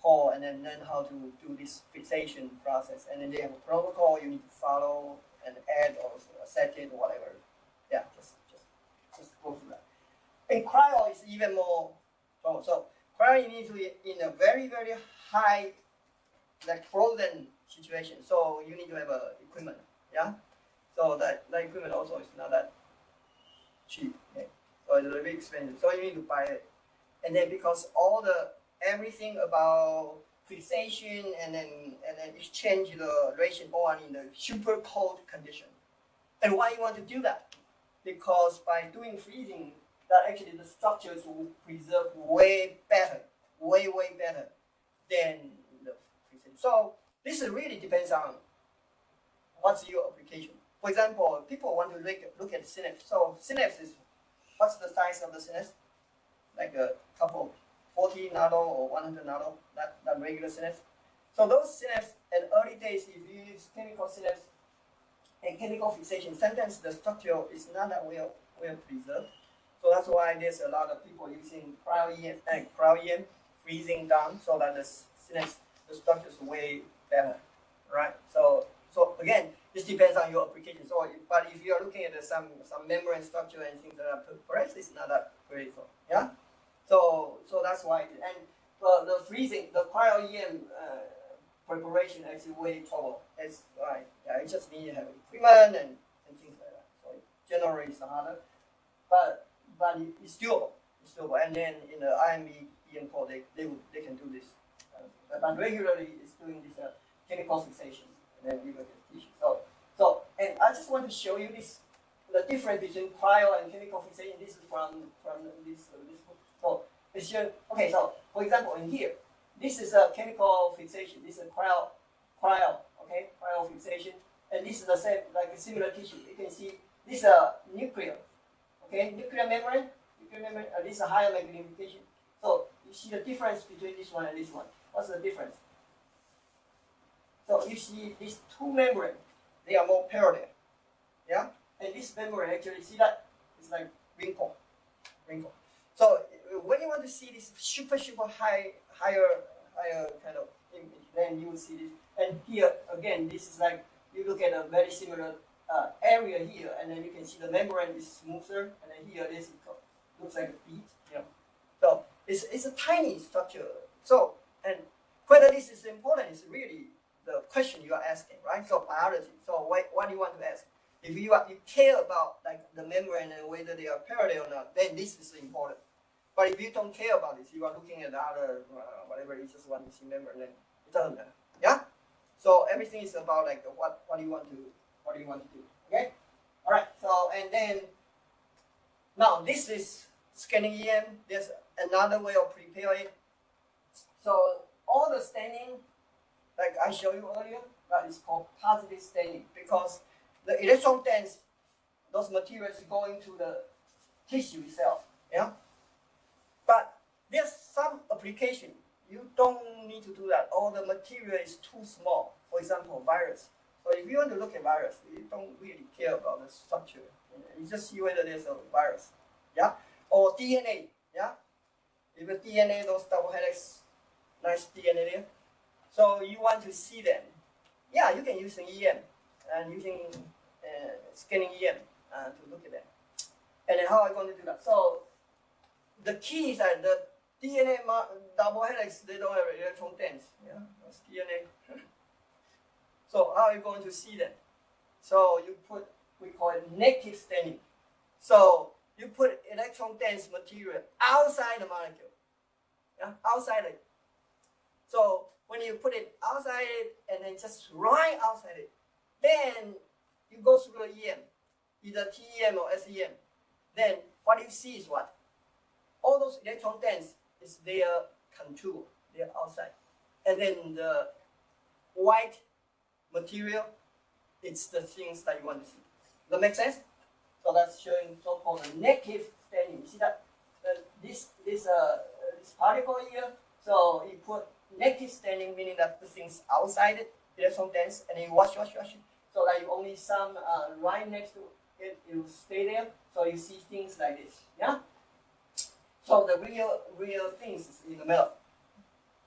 core and then learn how to do this fixation process. And then they have a protocol you need to follow and add or set it or whatever. Yeah, just go through that. And cryo is even more. So cryo you need to be in a very, very high, like frozen situation. So you need to have equipment. Yeah. So that equipment also is not that cheap. Okay? So it's a little bit expensive. So you need to buy it. And then because everything about fixation and then exchange the resin on in the super cold condition. And why you want to do that? Because by doing freezing, that actually the structures will preserve way better than the fixation. So this really depends on what's your application. For example, people want to look at synapse. So synapse is, what's the size of the synapse? Like a couple 40 nano or 100 nano, that regular synapse. So those synapses in early days, if you use chemical synapse and chemical fixation, sometimes the structure is not that well preserved. So that's why there's a lot of people using cryo-EM freezing down so that the synapse, the structure is way better, right? So again, this depends on your application. So, but if you are looking at some membrane structure and things like that, perhaps it's not that critical, yeah. So that's why, and the freezing, the cryo-EM preparation actually way trouble. It's like, yeah, it just need to have equipment and things like that. So generally it's harder, but it's doable. It's doable. And then in the IME EM4, they can do this. But regularly it's doing this chemical fixation, and then you look at tissue. So and I just want to show you this, the difference between cryo and chemical fixation. This is from this book. So it's just, okay. So for example, in here, this is a chemical fixation. This is a cryo, okay, cryo fixation, and this is the same, like a similar tissue. You can see this is a nuclear, okay, nuclear membrane. This is a higher magnification. So you see the difference between this one and this one. What's the difference? So you see these two membranes, they are more parallel, yeah. And this membrane actually, see that it's like wrinkle. So when you want to see this super higher kind of image, then you will see this. And here again, this is like, you look at a very similar area here, and then you can see the membrane is smoother, and then here this looks like a bead. Yeah. So it's a tiny structure. So, and whether this is important is really the question you are asking, right? So biology. So what do you want to ask? If you care about like the membrane and whether they are parallel or not, then this is important. But if you don't care about this, you are looking at the other whatever, you just want to see membrane, then it doesn't matter. Yeah. So everything is about like what do you want to do? Okay. All right. So and then now this is scanning EM. There's another way of preparing it. So all the staining, like I showed you earlier, that is called positive staining because the electron dense, those materials go into the tissue itself. Yeah. But there's some application you don't need to do that, or the material is too small. For example, virus. So if you want to look at virus, you don't really care about the structure. You just see whether there's a virus. Yeah. Or DNA. Yeah. If the DNA, those double helix, nice DNA there. So you want to see them. Yeah, you can use an EM and using scanning EM to look at them. And then how are you going to do that? So the key is that the DNA double helix, they don't have electron dense. Yeah, that's DNA. So how are you going to see them? So you put, we call it negative staining. So you put electron dense material outside the molecule. Yeah, outside it. So when you put it outside it and then just right outside it, then you go through the EM, either TEM or SEM. Then what you see is what? All those electron dense is their contour, they're outside. And then the white material, it's the things that you want to see. Does that make sense? So that's showing so-called negative staining. You see that this particle here. So you put negative staining, meaning that the thing's outside it, electron dense, and then you wash it, so that you only some right next to it, it will stay there. So you see things like this. Yeah. So the real things is in the middle.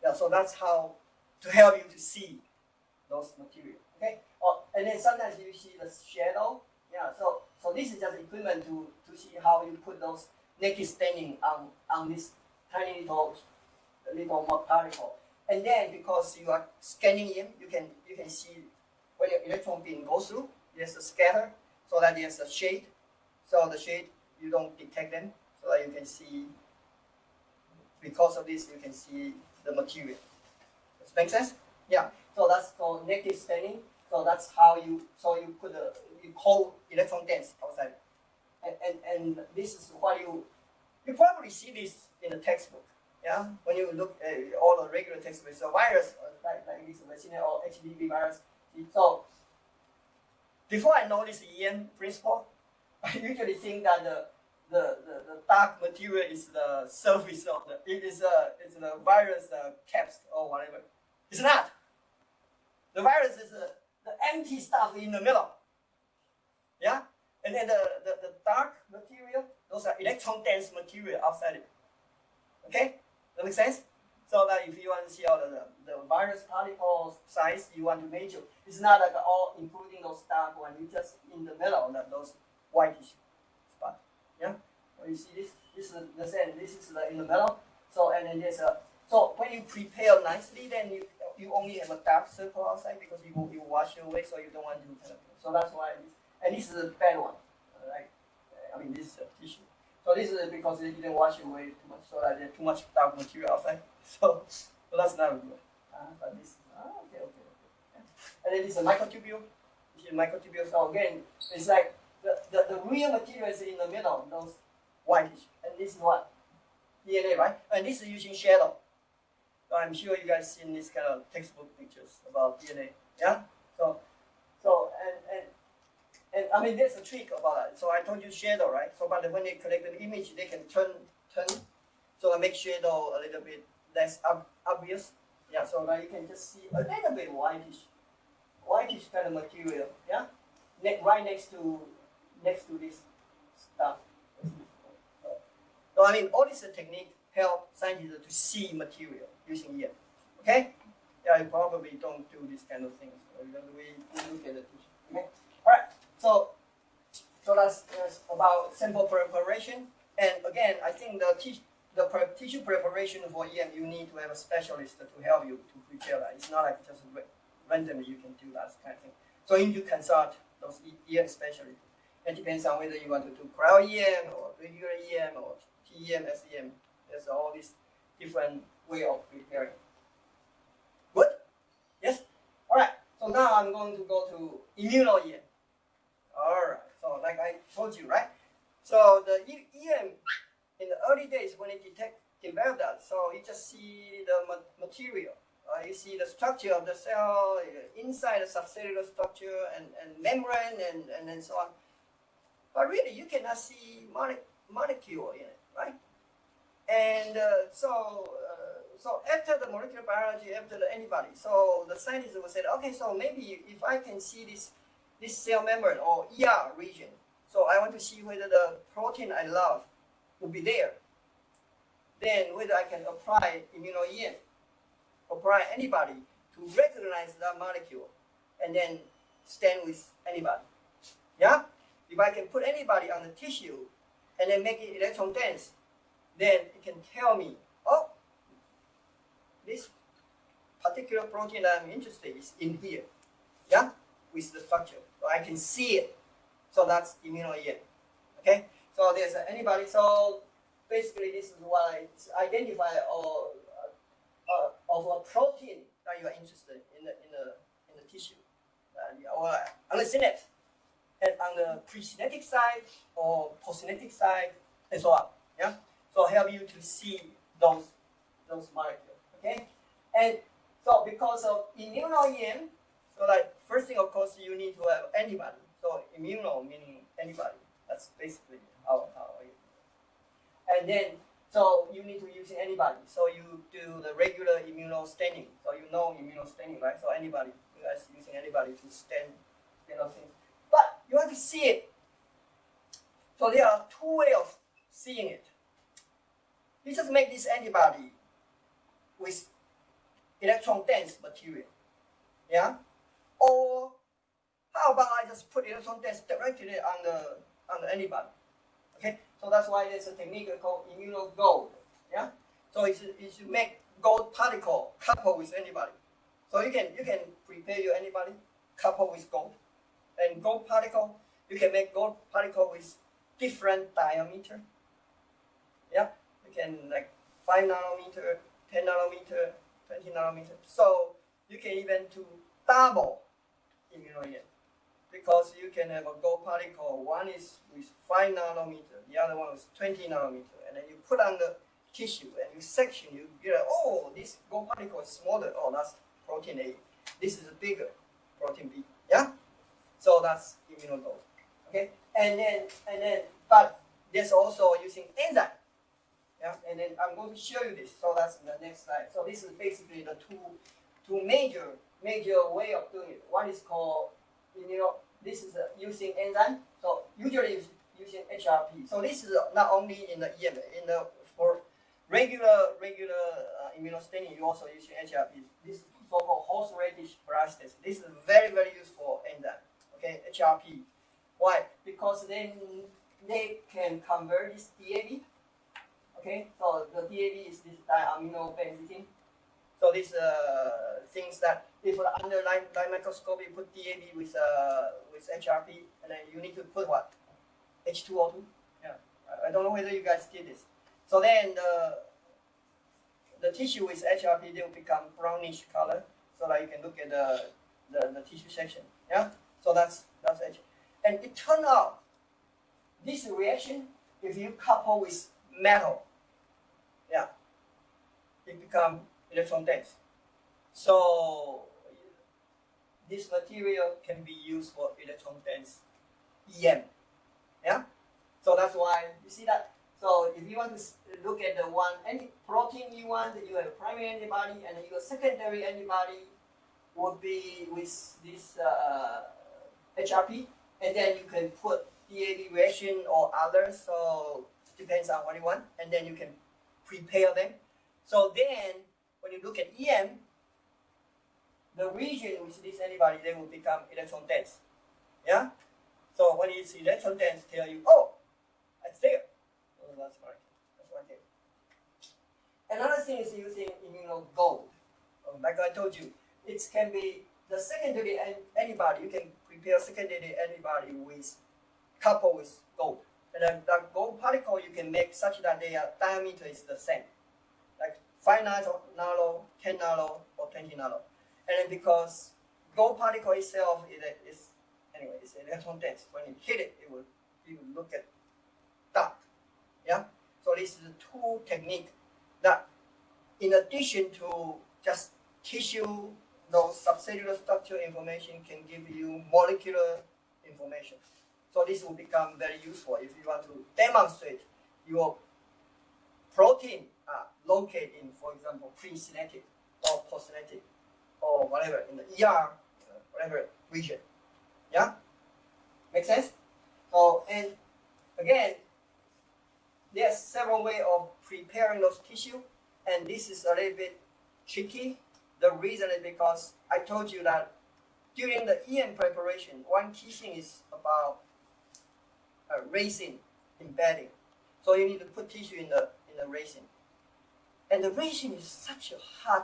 Yeah. So that's how to help you to see those materials. Okay. And then sometimes you see the shadow. Yeah. So this is just equipment to see how you put those negative staining on this tiny little particle. And then because you are scanning in, you can see when your electron beam goes through, there's a scatter, so that there's a shade. So the shade, you don't detect them, so that you can see, because of this, you can see the material. Does that make sense? Yeah. So that's called negative staining. So that's how you put you hold electron dense outside. And this is what you probably see this in the textbook. Yeah, when you look at all the regular textbooks, a virus like this Vaccinia or HBV virus. So before I know this EM principle, I usually think that the dark material is the surface of it's the virus caps or whatever. It's not. The virus is the empty stuff in the middle. Yeah? And then the dark material, those are electron dense material outside it. Okay? That makes sense? So that if you want to see all the virus particle size you want to measure, it's not like all including those dark ones, you just in the middle, those whitish spots. Yeah? So you see this? This is the same, this is in the middle. So and then there's so when you prepare nicely, then you only have a dark circle outside because you wash it away, so you don't want to so that's why this is a bad one. Right? I mean this is a tissue. So this is because they didn't wash it away too much, so that there's too much dark material outside. So that's not good. But this okay. And then this is a microtubule. This is microtubule. So again, it's like the real material is in the middle, those whitish. And this is what? DNA, right? And this is using shadow. So I'm sure you guys seen this kind of textbook pictures about DNA. Yeah? So and I mean there's a trick about that. So I told you shadow, right? So but when they collect an image, they can turn so I make shadow a little bit less obvious. Yeah, so now you can just see a little bit whitish kind of material. Yeah? Right next to this stuff. So I mean all this technique help scientists to see material using EM. Okay? Yeah, you probably don't do this kind of things. We look at the tissue. Okay? Alright, so that's about sample preparation. And again, I think the tissue preparation for EM, you need to have a specialist to help you to prepare that. It's not like just randomly you can do that kind of thing. So you need to consult those EM specialists. It depends on whether you want to do cryo-EM or regular EM or TEM, SEM. There's all these different way of preparing. Good? Yes? Alright, so now I'm going to go to immuno-EM. Alright, so like I told you, right? So the EM, in the early days when it developed that, so you just see the material. You see the structure of the cell, inside the subcellular structure and membrane and then so on. But really, you cannot see molecule in it, right? And so after the molecular biology, after the antibody, so the scientists will say, okay, so maybe if I can see this cell membrane or ER region, so I want to see whether the protein I love will be there. Then whether I can apply immuno-EM, apply antibody to recognize that molecule, and then stand with antibody. Yeah? If I can put antibody on the tissue and then make it electron dense, then it can tell me, oh, this particular protein that I'm interested in is in here, yeah, with the structure. So I can see it. So that's immuno-EM. Okay? So there's an antibody. So basically, this is what I identify of a protein that you are interested in the tissue, or on the synapse, and on the pre-synaptic side or post-synaptic side, and so on. Yeah. So help you to see those molecules. Okay. And so because of immuno-EM, so like first thing of course you need to have antibody. So immuno meaning antibody. That's basically how and then so you need to use antibody. So you do the regular immunostaining. So you know immunostaining, right? So antibody, you guys using antibody to stain those things. But you have to see it. So there are two ways of seeing it. You just make this antibody with electron dense material. Yeah? Or how about I just put electron dense directly on the antibody? Okay? So that's why there's a technique called immunogold. Yeah? So it's you make gold particle coupled with antibody. So you can prepare your antibody coupled with gold. And gold particle, you can make gold particle with different diameter. Yeah? You can like 5 nanometer, 10 nanometer, 20 nanometer. So you can even do double immuno-EM. Because you can have a gold particle, one is with 5 nanometer, the other one is 20 nanometer, and then you put on the tissue and you section, you get, oh, this gold particle is smaller, oh, that's protein A. This is a bigger protein B, yeah? So that's immunogold, okay? And then, but there's also using enzyme. Yeah, and then I'm going to show you this. So that's the next slide. So this is basically the two major way of doing it. One is called this is using enzyme. So usually it's using HRP. So this is not only in the EM, for regular immunostaining, you also use HRP. This is so-called host radish peroxidase. This is very useful enzyme. Okay, HRP. Why? Because then they can convert this DAB. Okay, so the DAB is this diaminobenzoate. So these things that if under light microscope you put DAB with HRP, and then you need to put what? H2O2. Yeah, I don't know whether you guys did this. So then the tissue with HRP, they will become brownish color, so that you can look at the tissue section. Yeah, so that's H. And it turned out this reaction, if you couple with metal, yeah, it becomes electron dense. So this material can be used for electron dense EM. Yeah, so that's why you see that. So if you want to look at any protein you want, you have a primary antibody, and your secondary antibody would be with this HRP, and then you can put DAB reaction or others. So depends on what you want, and then you can prepare them. So then when you look at EM, the region with this antibody, they will become electron dense. Yeah. So when it's electron dense, tell you, oh, it's there. So that's right there. Another thing is using immunogold. Like I told you, it can be the secondary antibody. You can prepare secondary antibody with coupled with gold. And then the gold particle you can make such that their diameter is the same, like 5 nano, 10 nano, or 20 nano. And then because gold particle itself is electron dense. When you hit it, it will look at dark. Yeah. So this is the two technique that, in addition to just tissue, those subcellular structure information, can give you molecular information. So this will become very useful if you want to demonstrate your protein located in, for example, pre-synaptic or post-synaptic or whatever in the ER, whatever region. Yeah, make sense? So, and again, there's several ways of preparing those tissue, and this is a little bit tricky. The reason is because I told you that during the EM preparation, one key thing is about resin embedding. So you need to put tissue in the resin, and the resin is such a hard.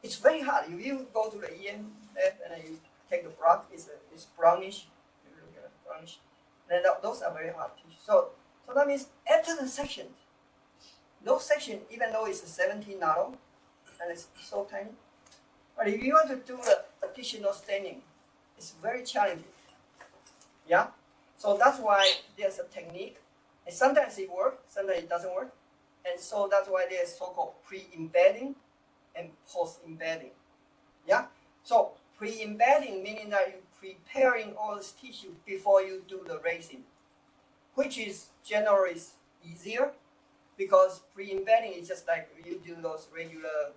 It's very hard. If you go to the EM lab and then you take the blood, it's brownish. You look at it, brownish. Then those are very hard tissue. So that means after the section, those section, even though it's 17 nano and it's so tiny, but if you want to do the additional staining, it's very challenging. Yeah. So that's why there's a technique, and sometimes it works, sometimes it doesn't work, and so that's why there's so-called pre-embedding and post-embedding. Yeah. So pre-embedding meaning that you're preparing all this tissue before you do the resin, which is generally easier because pre-embedding is just like you do those regular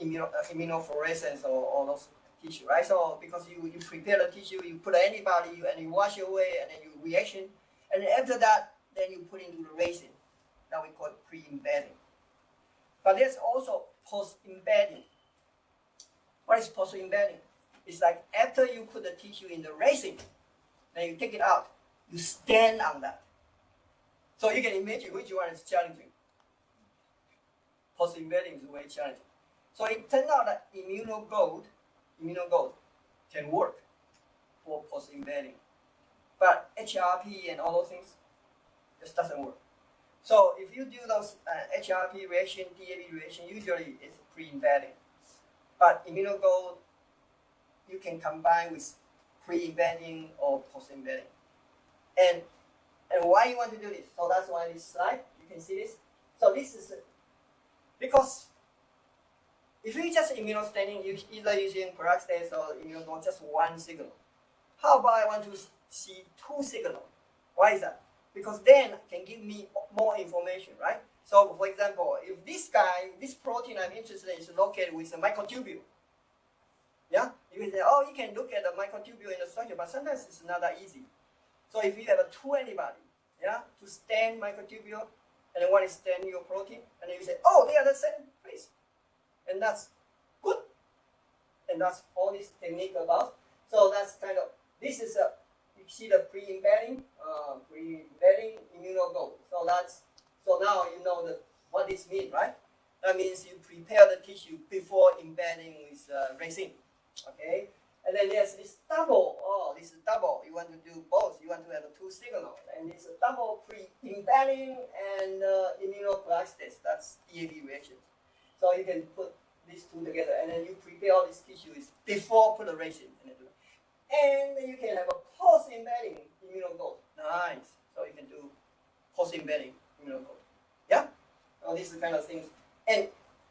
immunofluorescence or all those tissue, right? So because you prepare the tissue, you put an antibody, and you wash away, and then you reaction, and then after that, then you put into the resin. That we call it pre-embedding. But there's also post-embedding. What is post-embedding? It's like after you put the tissue in the resin, then you take it out, you stand on that. So you can imagine which one is challenging. Post-embedding is very challenging. So it turned out that immunogold can work for post-embedding. But HRP and all those things just doesn't work. So if you do those HRP reaction, DAB reaction, usually it's pre-embedding. But immunogold, you can combine with pre-embedding or post-embedding. And why you want to do this? So that's why this slide, you can see this. So this is because if you just immunostaining, you either using peroxidase or immunogold, just one signal. How about I want to see two signals? Why is that? because then it can give me more information, right? So for example, if this protein I'm interested in is located with a microtubule, yeah, you can say, oh, you can look at the microtubule in the structure, but sometimes it's not that easy. So if you have a two antibody, yeah, to stain microtubule, and then one is stain your protein, and then you say, oh, they are the same place, and that's good, and that's all this technique about. So that's kind of, this is a, you see the pre-embedding immunogold. So now you know what this means, right? That means you prepare the tissue before embedding with resin, okay? And then there's this double. Oh, this is double. You want to do both. You want to have a two signal, and it's a double pre-embedding and immunofluorescence. That's DAB reaction. So you can put these two together, and then you prepare all these tissues before put the resin in it. And then you can have a post-embedding immunogold. Nice. So you can do post-embedding immunogold. Yeah. All these kind of things. And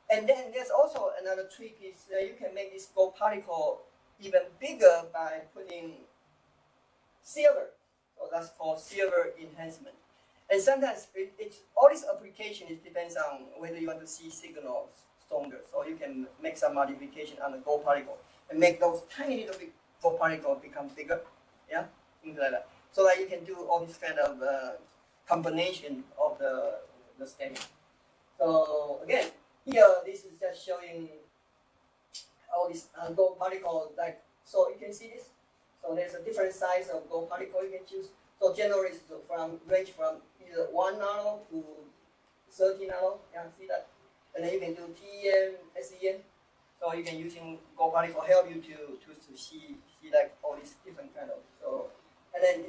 then there's also another trick is you can make this gold particle even bigger by putting silver. So that's called silver enhancement. And sometimes it's all this application, it depends on whether you want to see signals stronger. So you can make some modification on the gold particle and make those tiny little bit gold particles become bigger. Yeah, things like that. So that you can do all this kind of combination of the staining. So again, here this is just showing all these gold particles. Like, so you can see this. So there's a different size of gold particle you can choose. So generally it's range from either 1 nano to 30 nano. Yeah, see that? And then you can do TEM, SEM. So you can using gold particle help you to see like all these different kind of. So and then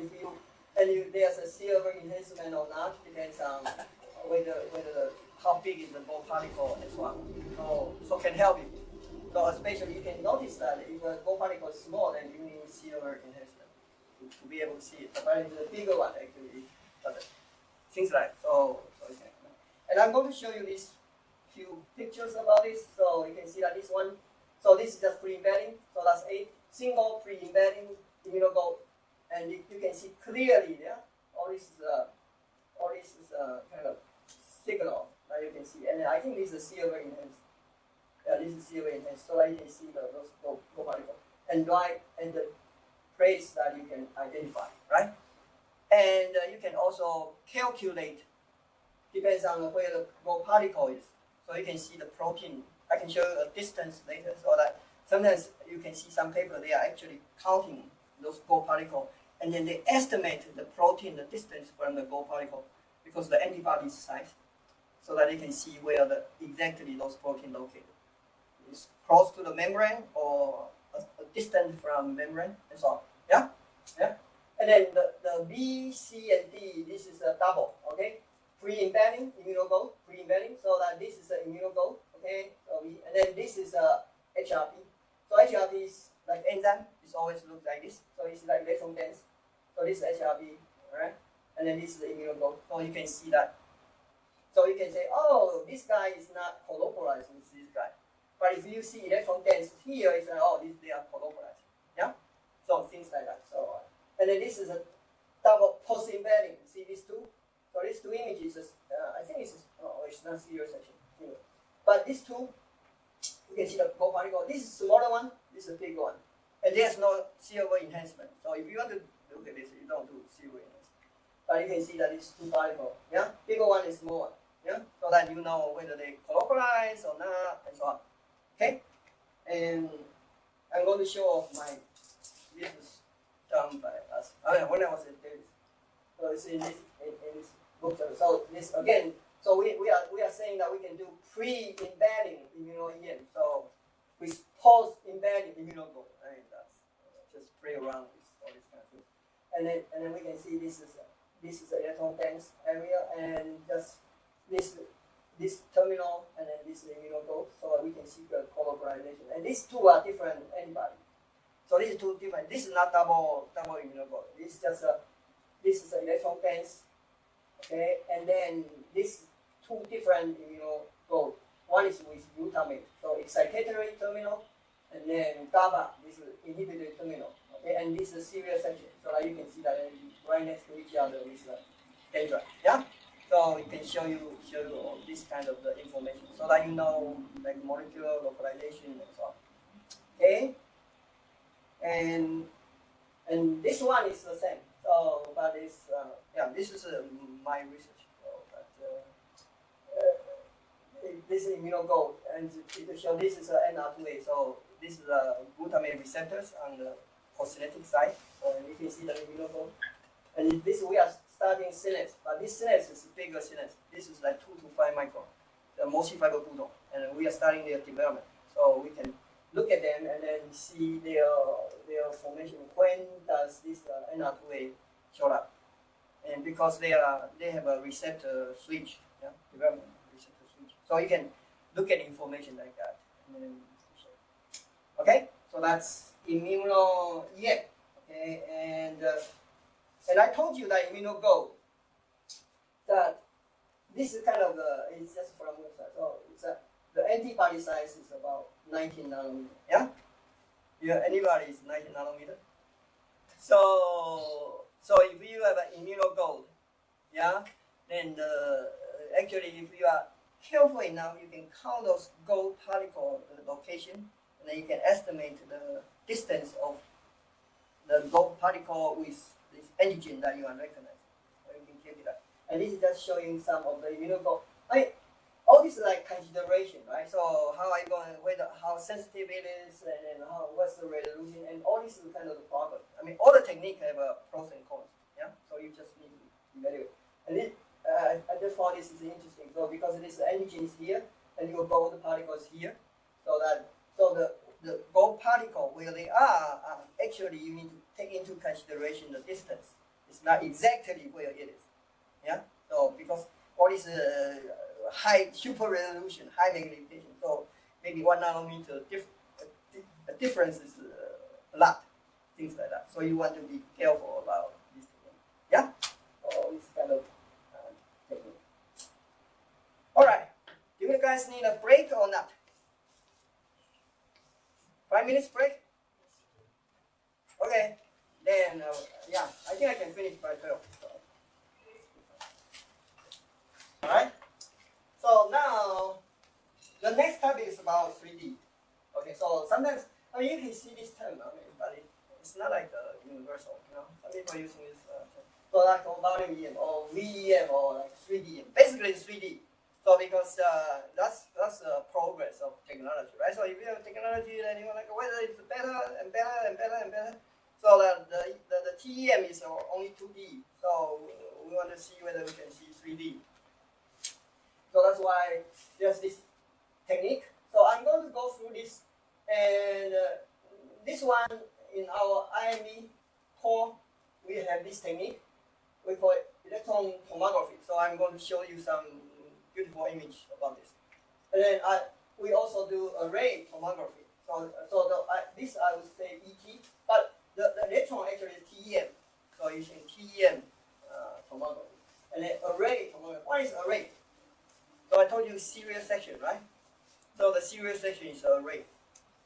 if there's a silver enhancement or not depends on whether how big is the gold particle and so on. So can help you. So especially you can notice that if a gold particle is small, then you need silver enhancement to be able to see it. But if it's a bigger one, actually, things like so you can. And I'm going to show you these few pictures about this. So you can see that this one. So this is just pre-embedding. So that's a single pre-embedding immunogold, and you can see clearly there. All this is kind of signal that you can see, and I think this is silver enhanced. Yeah, this is silver enhanced, so that you can see those gold particles and the place that you can identify, right? And you can also calculate, depends on where the gold particle is. So you can see the protein. I can show you a distance later, so that sometimes you can see some paper, they are actually counting those gold particles, and then they estimate the protein, the distance from the gold particle, because the antibody size, so that they can see where exactly those proteins located. It's close to the membrane or a distant from membrane, and so on. Yeah? Yeah? And then the B, C, and D, this is a double, okay? Pre-embedding, immunogold, pre-embedding, so that this is an immunogold, okay? And then this is a HRP. So HRP is like enzyme, it always looks like this. So it's like electron dense. So this is HRP, alright? And then this is the immunogold. So you can see that. So you can say, oh, this guy is not colocalized with this guy. But if you see electron dense here, it's like, oh, they are colocalized. Yeah? So things like that. So and then this is a double post-embedding. See these two? So these two images, I think it's not serious actually. But these two, you can see the gold particle. This is a smaller one, this is a bigger one. And there's no silver enhancement. So if you want to look at this, you don't do silver enhancement. But you can see that it's two particles. Yeah? Bigger one is smaller. Yeah? So that you know whether they colocalize or not, and so on. Okay? And I'm going to show off this was done by us. When I was at Davis. So it's in this book. So this again, so we are saying that we can do pre-embedding immuno-EM. So with post-embedding immunogold. Right? That's just play around with all this kind of thing. And then we can see this is electron dense area, and just this terminal, and then this immunogold, so we can see the colocalization. And these two are different antibodies. So these two different. This is not double immunogold. This is just this is electron dense, okay. And then this two different immunogold. One is with glutamate, so excitatory terminal, and then GABA, this is inhibitory terminal, okay. And this is serial section, so that you can see that right next to each other with data. Yeah. So it can show you all this kind of the information so that you know like molecular localization and so on. Okay. And this one is the same. So but it's yeah, this is my research. So, but, this is immunogold, and it show this is NR2A. So this is glutamate receptors on the phosphonetic side. So you can see the immunogold. And this we are studying synapse, but this synapse is bigger synapse. This is like 2 to 5 micron, the multi-fiber gluton, and we are studying their development. So we can look at them and then see their formation. When does this NR2A show up? And because they have a receptor switch, yeah, development receptor switch. So you can look at information like that. And then, okay, so that's immuno EM. Okay, and I told you that immunogold, that this is kind of it's just from website. So it's the antibody size is about 19 nanometer. Yeah, yeah, antibody is 19 nanometer. So if you have an immunogold, yeah, then actually if you are careful enough, you can count those gold particle location, and then you can estimate the distance of the gold particle with this antigen that you are recognizing. So you can calculate. And this is just showing some of the immunogold. All this is like consideration, right? So how are you going, how sensitive it is, and then what's the resolution, and all this is kind of the problem. I mean, all the technique have pros and cons, yeah. So you just need to evaluate. And I just found this is interesting. So because this antigen is here, and your gold particle is here, so the gold particle where they are actually you need to take into consideration the distance. It's not exactly where it is, yeah. So because all this high super resolution, high magnification. So maybe 1 nanometer the difference is a lot, things like that. So you want to be careful about this technique. Yeah, all this kind of technique. All right, do you guys need a break or not? 5 minutes break? Okay, then yeah, I think I can finish by 12. So. All right. So now, the next topic is about 3D. Okay, so sometimes, I mean, you can see this term, I mean, but it's not like universal, you know. Some people are using this, so like volume EM or VEM or like 3D. Basically, it's 3D. So because that's progress of technology, right? So if you have technology, then you like whether it's better and better and better and better. So the TEM is only 2D. So we want to see whether we can see 3D. So that's why there's this technique. So I'm going to go through this, and this one in our IME core, we have this technique. We call it electron tomography. So I'm going to show you some beautiful image about this. And then we also do array tomography. So this I would say ET, but the electron actually is TEM. So using TEM tomography. And then array tomography. What is array? So I told you serial section, right? So the serial section is an array,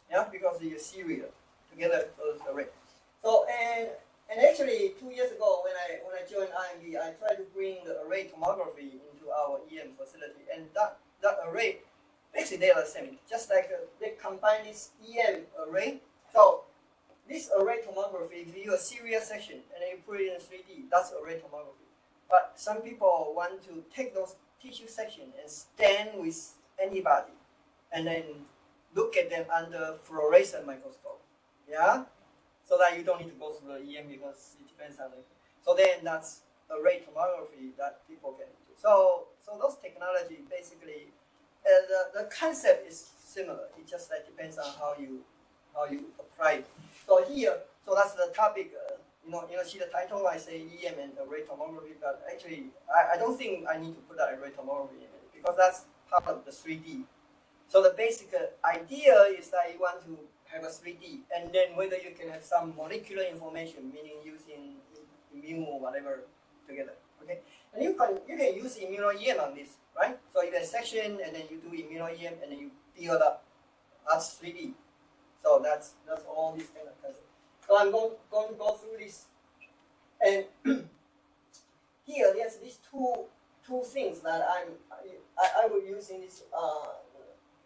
yeah, because it's serial together, so it's array. So and actually 2 years ago when I joined IMB, I tried to bring the array tomography into our EM facility, and that array basically they are the same, just like they combine this EM array. So this array tomography, if you do a serial section and then you put it in 3D, that's array tomography. But some people want to take those tissue section and stain with antibody, and then look at them under fluorescent microscope. Yeah, so that you don't need to go through the EM because it depends on it. So then that's array tomography that people can do. So those technology basically, the concept is similar. It just depends on how you apply it. So here, so that's the topic. You see the title, I say EM and array tomography, but actually, I don't think I need to put that array tomography in it because that's part of the 3D. So the basic idea is that you want to have a 3D, and then whether you can have some molecular information, meaning using immune or whatever together, okay? And you can use immuno-EM on this, right? So you get a section, and then you do immuno-EM, and then you build up. That's 3D. So that's all this kind of concept. So I'm going to go through this. And here there's these two things that I will use in this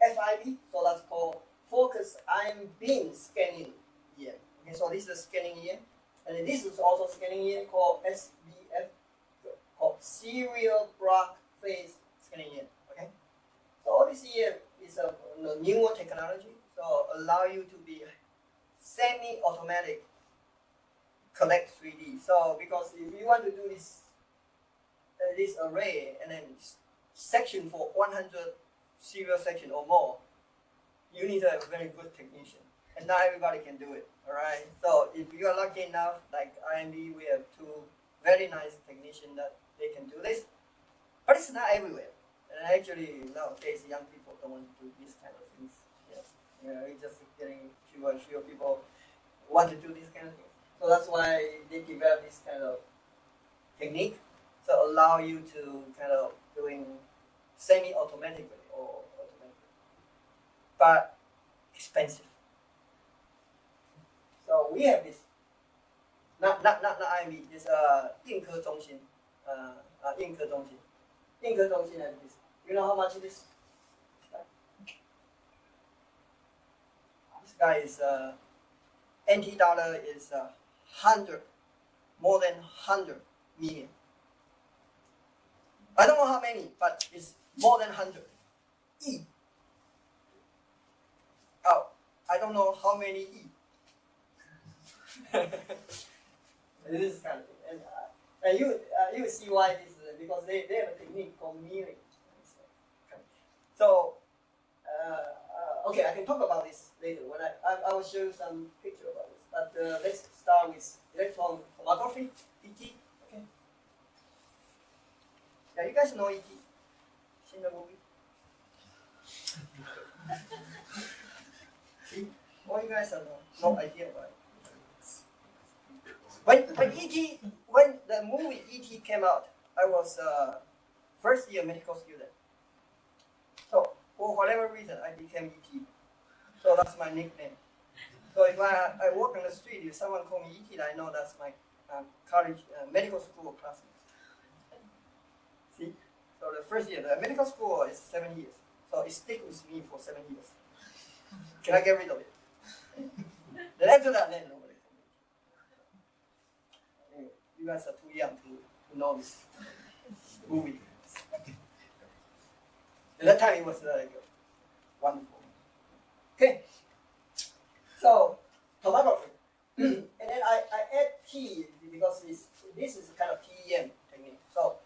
FIB, so that's called focus ion beam scanning EM. Okay, so this is scanning EM, and then this is also scanning EM called SBF, called serial block phase scanning EM. Okay, so all this EM is a newer technology, so allow you to be semi-automatic collect 3D. So because if you want to do this array and then section for 100 serial section or more, you need a very good technician, and not everybody can do it. All right. So if you are lucky enough, like IMB, we have two very nice technicians that they can do this, but it's not everywhere. And actually nowadays young people don't want to do these kind of things. It's just getting fewer and fewer people want to do these kind of things. So that's why they develop this kind of technique, so allow you to kind of doing semi-automatically or automatically, but expensive. So we have this, not IMB, this 硬科中心, 硬科中心 has this. You know how much it is? This guy is NT dollar is 100, more than 100 million. I don't know how many, but it's more than 100. E. Oh, I don't know how many E. This is kind of thing. And you see why this is, because they have a technique called mirroring. So, okay, I can talk about this later when I will show you some picture about this. But let's start with electron tomography, ET. Okay. Yeah, you guys know ET. Seen the movie? See, all you guys have no idea about it. When the movie ET came out, I was first year medical student. So for whatever reason, I became ET. So that's my nickname. So if I walk on the street, if someone call me ET, I know that's my college medical school classmates. See? So the first year, the medical school is 7 years. So it stick with me for 7 years. Can I get rid of it? Then after that, then nobody. Anyway, you guys are too young to know this movie. At that time, it was like wonderful. Okay. So tomography, and then I add T because this is kind of TEM technique. So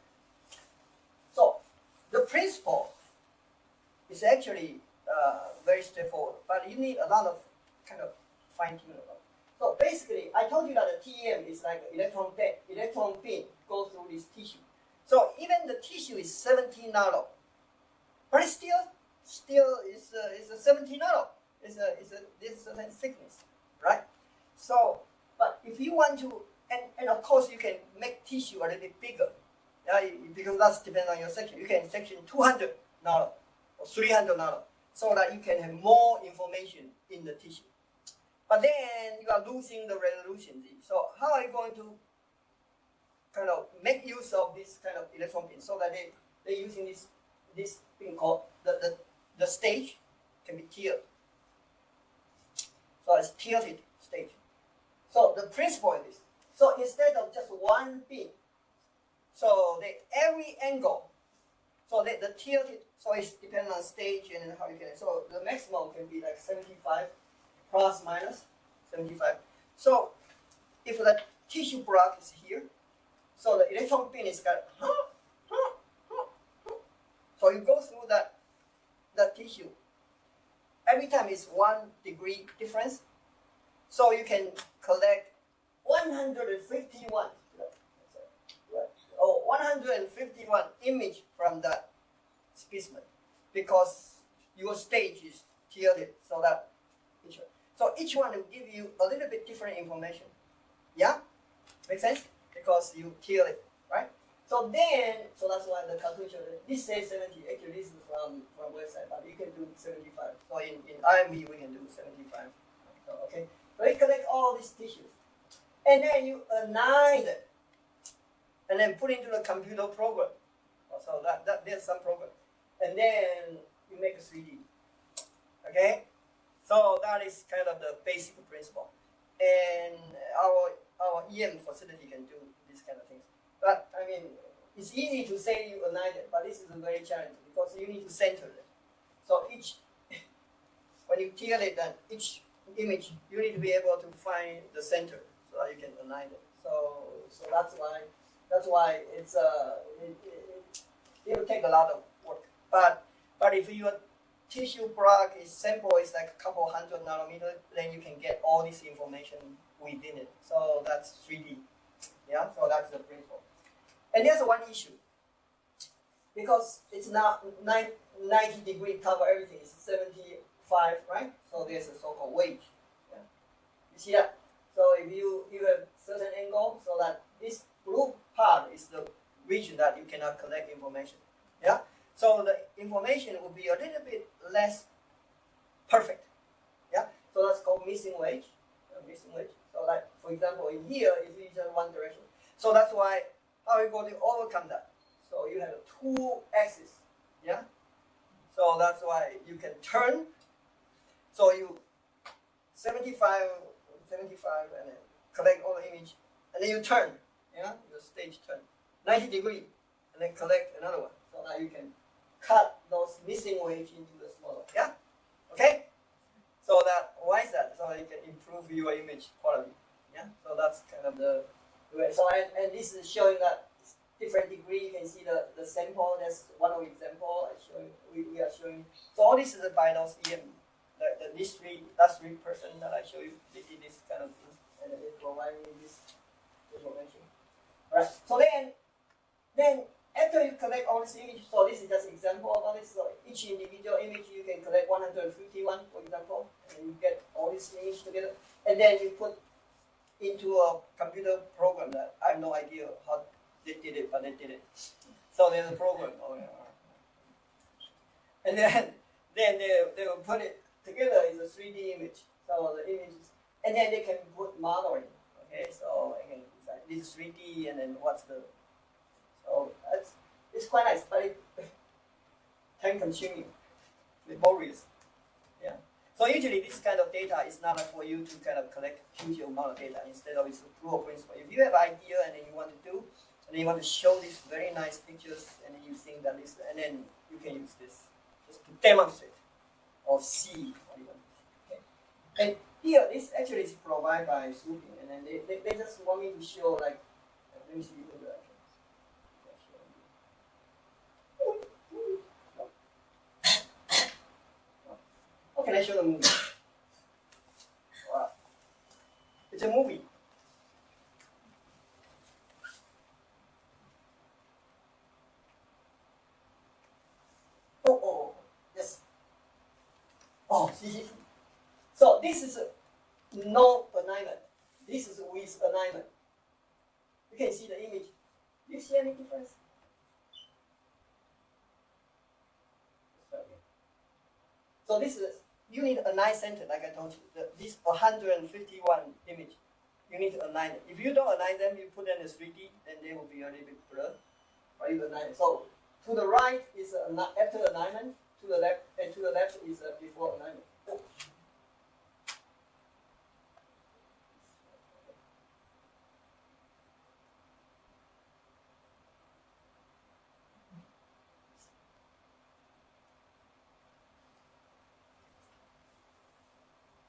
the principle is actually very straightforward, but you need a lot of kind of fine tuning about it. So basically, I told you that the TEM is like an electron beam goes through this tissue. So even the tissue is 17 nano, but it's still is a 17 nano. It's a thickness, right? So, but if you want to, and of course you can make tissue a little bit bigger, because that's depends on your section. You can section 200 nano or 300 nano, so that you can have more information in the tissue. But then you are losing the resolution. So how are you going to kind of make use of this kind of electron beam, so that they're using this thing called the stage can be tiered. So it's tilted stage. So the principle is this. So instead of just one beam, so every angle, so the tilted, so it's dependent on stage and how you can. So the maximum can be like 75 plus minus 75. So if the tissue block is here, so the electron beam is got. So you go through that tissue. Every time it's 1 degree difference, so you can collect 151 or 151 image from that specimen, because your stage is tilted, so that each one will give you a little bit different information. Yeah, make sense? Because you tilt it, right? So that's why the calculation, this says 70, actually this is from website, but you can do 75. So in IMB we can do 75. So, okay, so you collect all these tissues, and then you align them. and then put into the computer program. So there's some program, and then you make a 3D. Okay, so that is kind of the basic principle, and our EM facility can do these kind of things. But I mean, it's easy to say you align it, but this is very challenging because you need to center it. So when you tier it, then each image you need to be able to find the center so that you can align it. So that's why it will take a lot of work. But if your tissue block sample is like a couple hundred nanometers, then you can get all this information within it. So that's 3D. Yeah, so that's the principle. And there's one issue. Because it's not 90 degree cover everything, it's 75, right? So there's a so-called wedge. Yeah. You see that? So if you have certain angle, so that this blue part is the region that you cannot collect information. Yeah. So the information will be a little bit less perfect. Yeah. So that's called missing wedge. Missing wedge. So like for example, in here is just one direction. So that's why how are you going to overcome that? So you have two axes. Yeah. So that's why you can turn. So you 75 and then collect all the image, and then you turn. Yeah, your stage turn 90 degree, and then collect another one, so that you can cut those missing wedge into the smaller. Yeah, okay. So why is that? So you can improve your image quality. Yeah, so that's kind of the way. So and this is showing that different degree. You can see the sample. That's one of the example I show you. We are showing. So all this is by those EM. These three person that I show you, they did this kind of thing, and they provide me this information. Alright. So then after you collect all this image, so this is just an example of all this. So each individual image you can collect 151, for example, and you get all this image together, and then you put into a computer program that I have no idea how they did it, but they did it. So there's a program. And then they will put it together is a 3D image. So the images, and then they can put modeling. Okay, so again, this is 3D, and then what's the? So it's quite nice, but it time consuming, laborious. Yeah. So usually this kind of data is not for you to kind of collect huge amount of data. Instead of it's a proof of principle. If you have an idea and then you want to do, and then you want to show these very nice pictures, and then you think that this, and then you can use this just to demonstrate or see what you want to see. Okay. And here, this actually is provided by Swooping, and then they just want me to show like, let me see if I can. How can I show the movie? Wow. It's a movie. Oh, yes. Oh, see. So this is no alignment. This is with alignment. You can see the image. Do you see any difference? So this is, you need a nice center, like I told you. This 151 image, you need to align it. If you don't align them, you put them in 3D, then they will be a little bit blurred. Or you align it. So to the right is after alignment, to the left, and to the left is before alignment. Oh.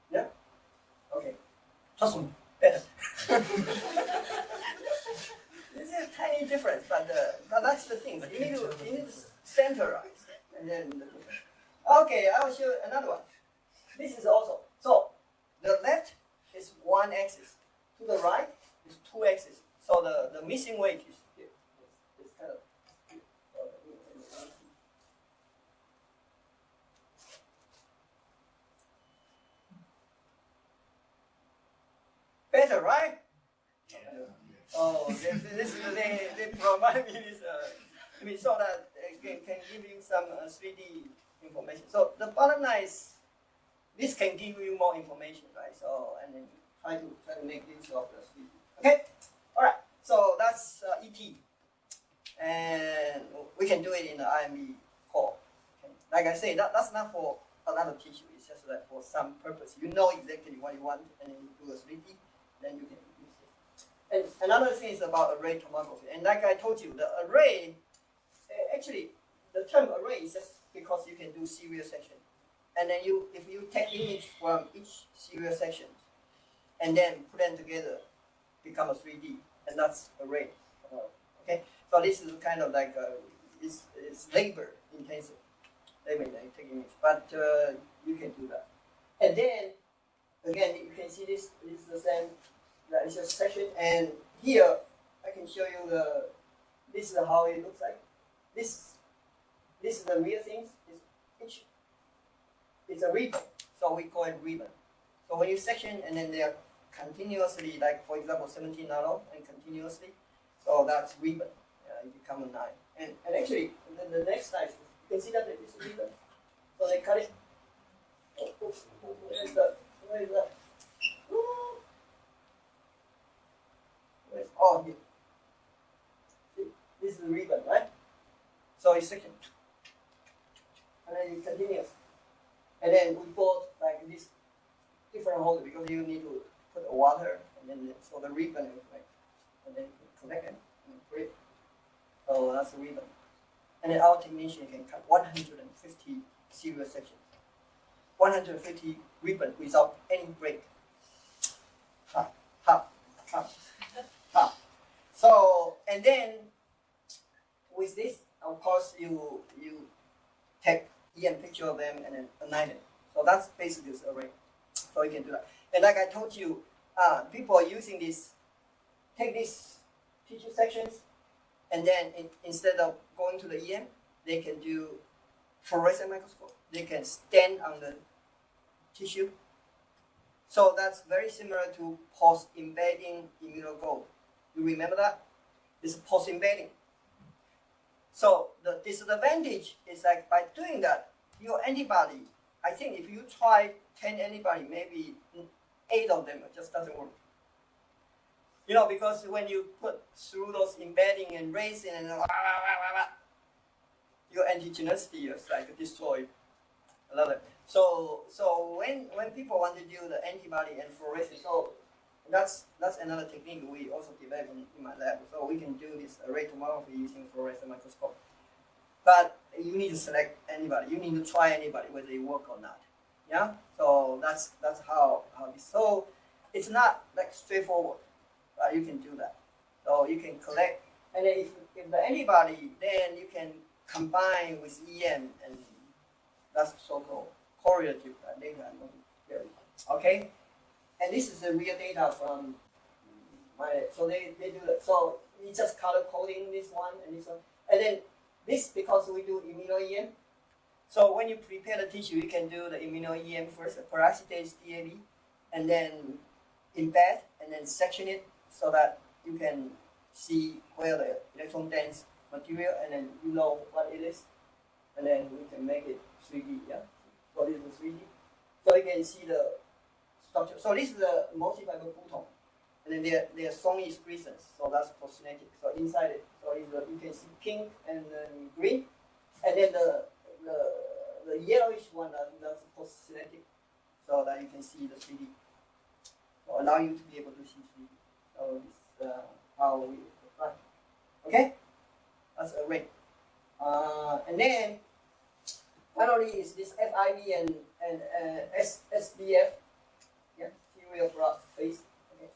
Yeah? Okay. Trust me, better. This is a tiny difference, but that's the thing. You need to centerize, and then the difference. Okay, I will show you another one. This is also, so the left is one axis, to the right is two axes. So the missing wedge is here. It's kind of here. Better, right? Yeah. Oh, they provide me this, so that they can give you some 3D information. So the bottom line is, this can give you more information, right? So and then try to make use of the 3D. Okay, all right. So that's ET. can do it in the IMB core. Okay. Like I say, that's not for a lot of tissue. It's just that for some purpose. You know exactly what you want, and then you do a 3D, then you can use it. And another thing is about array tomography. And like I told you, the array, actually, the term array is just because you can do serial section. And then if you take image from each serial section, and then put them together, become a 3D, and that's array. Okay, so this is kind of like it's labor intensive. Labor take image, but you can do that. And then again, you can see this is the same. That is a section, and here I can show you this is how it looks like. This is the real things. It's a ribbon, so we call it ribbon. So when you section and then they are continuously, like for example 17 nano and continuously, so that's ribbon. It become a 9. And actually the next slide, you can see that it is a ribbon. So they cut it. Where is that? Where is that? Oh, here. See, this is the ribbon, right? So it's section. And then it continues. And then we put like this different holder because you need to put a water and then so the ribbon is like, and then you connect it and put it. So that's the ribbon. And then our technician can cut 150 serial sections. 150 ribbon without any break. Ha, ha, ha, ha. So, and then with this, of course, you take EM picture of them and then align it. So that's basically this array. So you can do that. And like I told you, people are using this, take these tissue sections, and then instead of going to the EM, they can do fluorescent microscope. They can stand on the tissue. So that's very similar to post-embedding immunogold. You remember that? It's post-embedding. So the disadvantage is like by doing that, your antibody, I think if you try 10 antibody, maybe 8 of them just doesn't work. You know, because when you put through those embedding and raising and your antigenicity is like destroyed a lot of. So when people want to do the antibody and fluorescence, so that's another technique we also developed in my lab. So we can do this array tomography using fluorescent microscope. But you need to select anybody. You need to try anybody whether it work or not. Yeah. So that's how this. So it's not like straightforward, but you can do that. So you can collect, and then if the antibody, then you can combine with EM, and that's so-called correlative data. Okay. And this is the real data from my. So they do that. So we just color coding this one and this one, and then this because we do immuno-EM. So when you prepare the tissue, you can do the immuno-EM first, peroxidase DAB, and then embed and then section it so that you can see where the electron dense material, and then you know what it is, and then we can make it 3D. Yeah. So this is 3D. So you can see the structure. So this is the multi-fiber button, and then they are Sony excretions. So that's postkinetic. So inside it, so you can see pink and then green, and then the yellowish one that's postkinetic, so that you can see the 3D. So allow you to be able to see 3D. So this how we apply. Okay, that's array. And then finally is this FIV and SBF. Yeah, serial blood phase. Okay,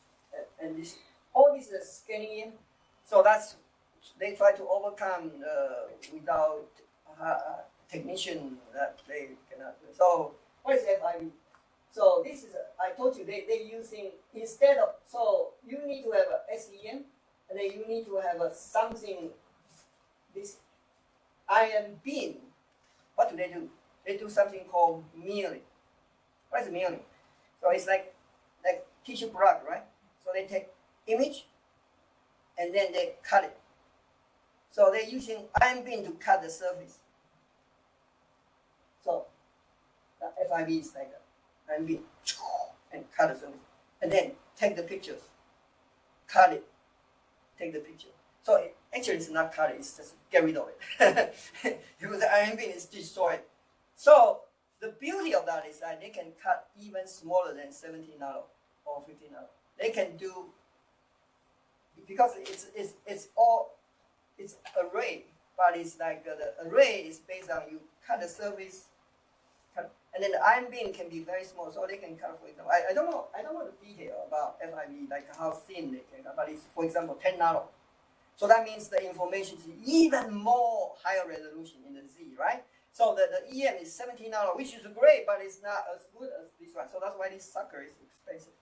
and this all this is scanning in. So that's they try to overcome without technician that they cannot do. So what is FIV? So this is I told you they using instead of, so you need to have a SEM, and then you need to have a something this ion beam. What do? They do something called milling. What is milling? So it's like tissue product, right? So they take image and then they cut it. So they're using ion beam to cut the surface. So the FIV is like that. Ion beam and cut the surface. And then take the pictures. Cut it. Take the picture. So actually it's not cut it, it's just get rid of it. Because the ion beam is destroyed. So the beauty of that is that they can cut even smaller than 70 nano or 50 nano. They can do, because it's array, but it's like the array is based on you cut the surface, and then the ion beam can be very small, so they can cut, for example, I don't know the detail about FIB, like how thin they can cut, but it's, for example, 10 nano. So that means the information is even more higher resolution in the Z, right? So the EM is 17 nano, which is great, but it's not as good as this one. So that's why this sucker is expensive.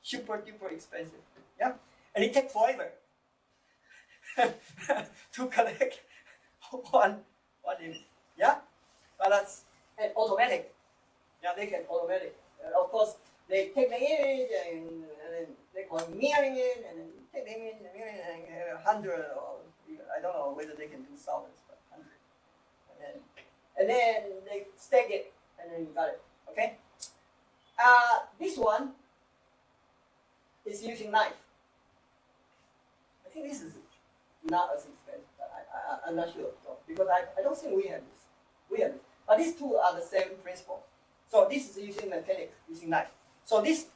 Super duper expensive. Yeah? And it takes forever to collect one image. Yeah? But that's and automatic. Yeah, they can automatic. Of course, they take the image and then they call it mirroring it, and then take the image and mirror it, and have 100 or I don't know whether they can do thousands, but 100. And then they stack it, and then you got it. Okay? This one is using knife. I think this is not as expensive, but I'm not sure. No, because I don't think we have this. We have this. But these two are the same principle. So this is using mechanic, using knife. So this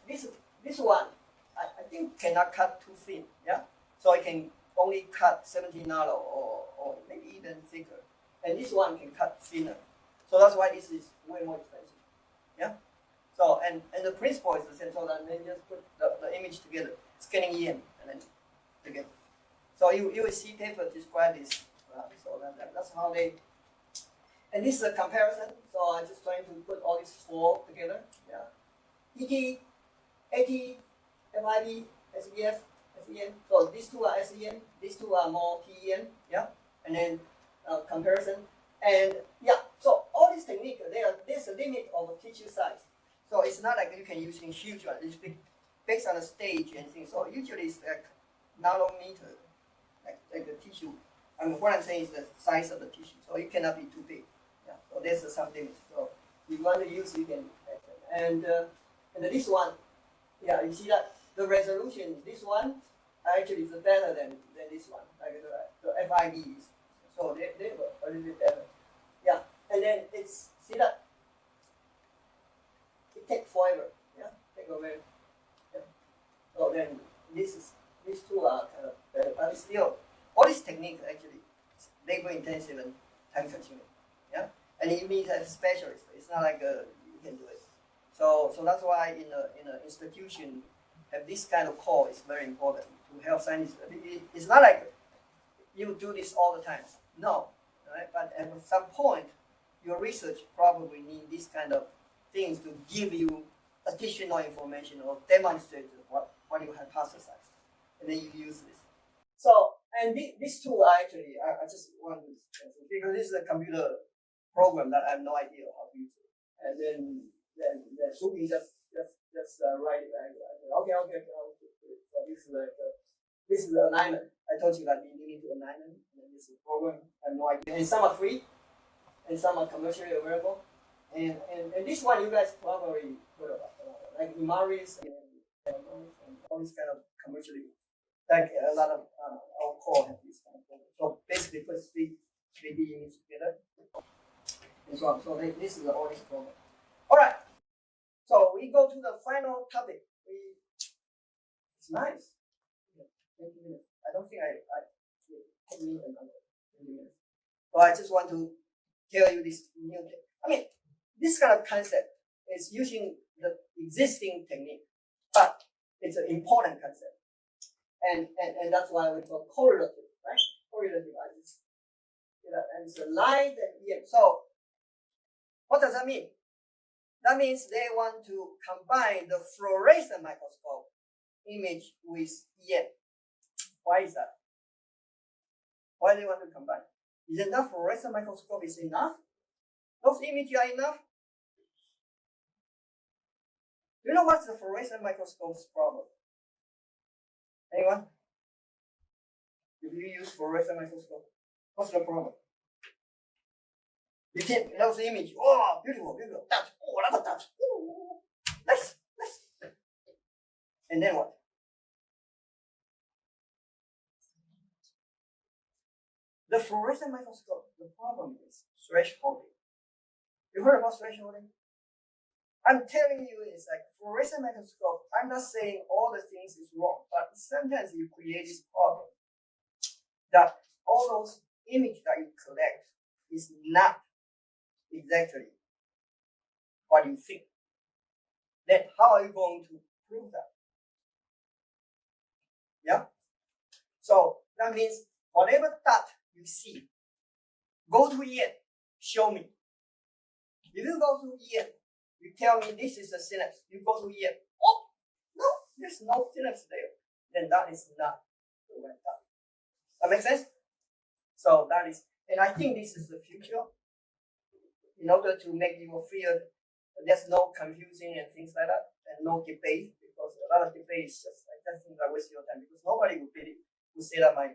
one, I think cannot cut too thin. Yeah? So it can only cut 70 nano or maybe even thicker. And this one can cut thinner. So that's why this is way more expensive. Yeah? So and the principle is the same. So then just put the image together, scanning EM, and then together. So you will see paper describe this. So that's how they. And this is a comparison. So I'm just trying to put all these four together. Yeah. ET, AT, FIB, SEF, SEM. So these two are SEM. These two are more TEM. Yeah. And then comparison. And yeah. So all these techniques, there's a limit of a tissue size. So it's not like you can use in huge one. It's based on the stage and things. So usually it's like nanometer, like the tissue. I mean, what I'm saying is the size of the tissue. So it cannot be too big. Yeah. So there's some limit. So if you want to use, you can. And this one, yeah, you see that the resolution. This one actually is better than this one. Like the FIB is. So they were a little bit better. Yeah. And then it's see that. It takes forever, yeah, take away. Yeah. So then these two are kind of better, but still, all these techniques actually labor intensive and time consuming, yeah. And you need a specialist. It's not like you can do it. So that's why in an institution have this kind of call is very important to help scientists. It's not like you do this all the time. No, right? But at some point, your research probably need this kind of things to give you additional information or demonstrate what you hypothesize, and then you use this. So, and these two are actually, I just want to because this is a computer program that I have no idea how to use it, and then Suki just write it. Okay. So this is the alignment. I told you that you need to alignment, and this is a program. I have no idea, and some are free, and some are commercially available. And this one you guys probably heard about, like Imaris and all this kind of commercially, like a lot of our core have this kind of program. So basically put 3D units together and so on. So this is all this program. All right. So we go to the final topic. It's nice. 20 minutes. I don't think I 10 minutes another 20 minutes. So I just want to tell you this new thing. I mean, this kind of concept is using the existing technique, but it's an important concept. And that's why we call correlative, right? Correlative iris. And it's a light and EM. So what does that mean? That means they want to combine the fluorescent microscope image with EM. Why is that? Why do they want to combine? Is enough fluorescent microscope is enough? Those images are enough? Do you know what's the fluorescent microscope's problem? Anyone? If you use fluorescent microscope, what's the problem? You take those images, oh, beautiful, touch, oh, another touch, oh, nice. And then what? The fluorescent microscope, the problem is thresholding. You heard about thresholding? I'm telling you, it's like fluorescent microscope. I'm not saying all the things is wrong, but sometimes you create this problem that all those images that you collect is not exactly what you think. Then how are you going to prove that? Yeah? So that means whatever dot you see, go to EM, show me. If you go to EM, you tell me this is a synapse, you go to EM, oh, no, there's no synapse there. Then that is not the right dot. That makes sense? So that is, and I think this is the future. In order to make you feel there's no confusing and things like that, and no debate, because a lot of debate is just, I just think I waste your time, because nobody would believe, would say that my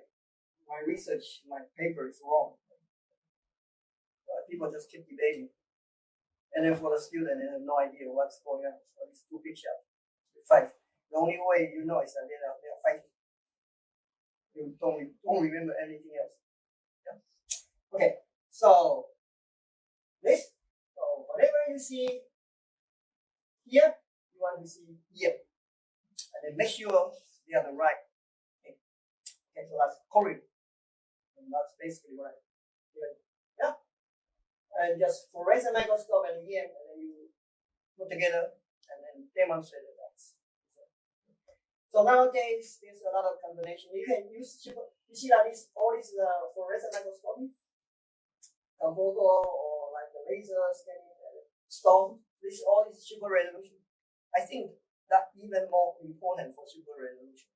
research, my paper is wrong. People just keep debating. And then for the student, they have no idea what's going on. So it's two big shots. They fight. The only way you know is that they are fighting. You don't remember anything else. Yeah? Okay, so this, so whatever you see here, you want to see here. And then make sure they are the right. Okay, so that's correct. And that's basically what I do. Yeah? And just fluorescent microscope and EM, and then you put together and then demonstrate that. So nowadays, there's a lot of combination. You can use, you see that all these fluorescent microscopy, Cambogo or like the laser scanning, stone, all this super resolution. I think that even more important for super resolution.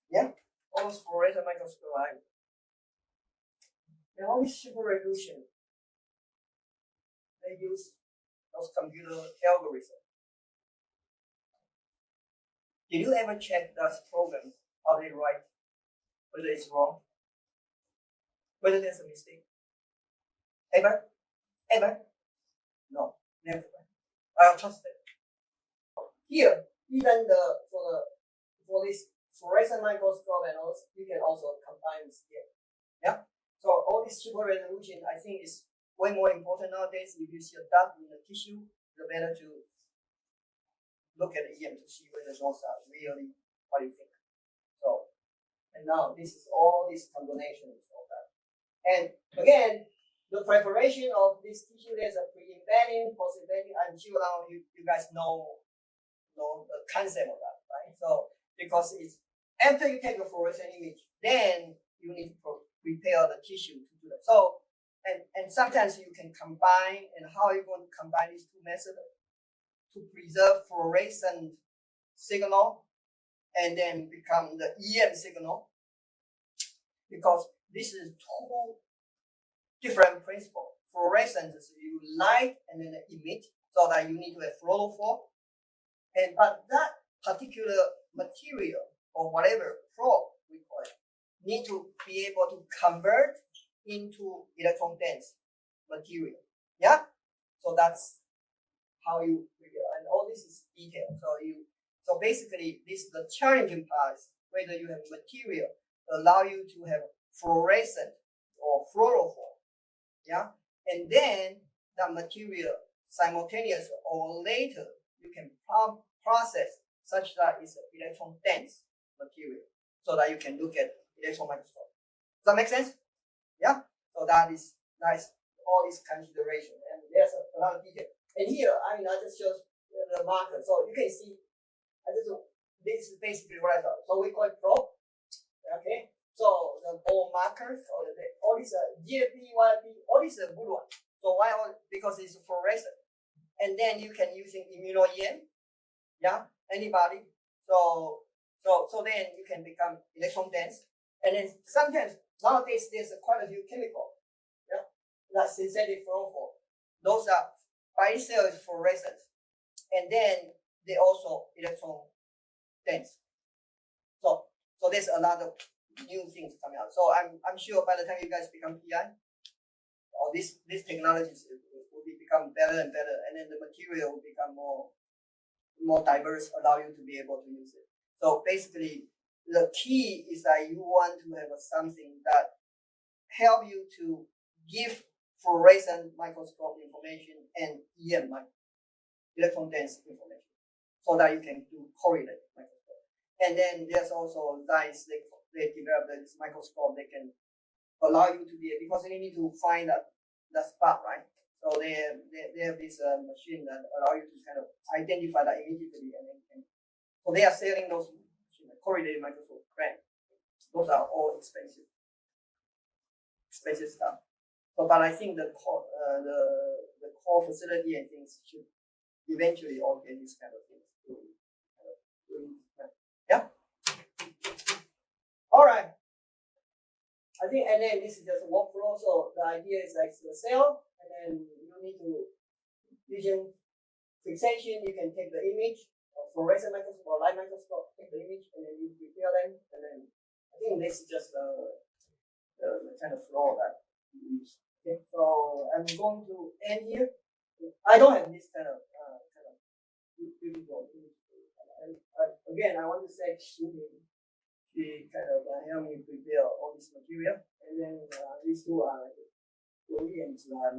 Yeah, all those fluorescent microscopy. And all this super resolution, they use those computer algorithms. Did you ever check that program, how they write, whether it's wrong, whether there's a mistake? Ever? Ever? No, never. I trust it. Here, even for this fluorescent microscope and all, you can also combine with here. Yeah. So all this super resolution, I think, is way more important nowadays. If you see a dot in the tissue, it's better to look at the EM to see whether those are really what you think. So, and now this is all these combinations of that. And again, the preparation of this tissue, there's a pre-embedding, post-embedding. I'm sure now you guys know the concept of that, right? So, because it's after you take a fluorescent image, then you need to prepare the tissue to do that. So, and sometimes you can combine, and how are you going to combine these two methods? To preserve fluorescent signal and then become the EM signal, because this is two different principles. Fluorescence is you light and then emit, so that you need to have fluorophore. But that particular material or whatever probe we call it need to be able to convert into electron dense material. Yeah, so that's how you figure, and all this is detailed. So basically, this the challenging part is whether you have material allow you to have fluorescent or fluorophore, yeah, and then that material simultaneous or later you can process such that it's an electron dense material, so that you can look at electron microscope. Does that make sense? Yeah. So that is all this consideration, and there's a lot of detail. And here, I just show the marker. So you can see, this is basically what I thought. So we call it probe. Okay. So the all markers, all these GFP, YFP, all these are good ones. So why? Because it's fluorescent. And then you can use immuno-EM. Yeah. Antibody. So then you can become electron dense. And then sometimes nowadays there's quite a few chemicals. Yeah. Like synthetic fluorophore. Those are by itself is fluorescent, and then they also electron dense. So there's a lot of new things coming out. So I'm sure by the time you guys become PI, or this technologies will become better and better, and then the material will become more diverse, allow you to be able to use it. So basically, the key is that you want to have something that help you to give fluorescent microscope information and EM electron dense information, so that you can do correlate microscope. And then there's also Zeiss, they developed this microscope that can allow you to be, because you need to find the spot, right? So they have this machine that allow you to kind of identify that immediately, and so they are selling those correlated microscope brand. Those are all expensive stuff. So, but I think the core facility and things should eventually all get these kind of things. Yeah. All right. I think, and then this is just a workflow. So the idea is like the cell, and then you need to vision fixation. You can take the image, fluorescent microscope or light microscope, take the image, and then you prepare them. And then I think this is just the kind of flow that you use. Okay, so I'm going to end here. I don't have this kind of beautiful image. Again, I want to thank Shumi. She kind of helped me prepare all this material, and then these two are Williams, they are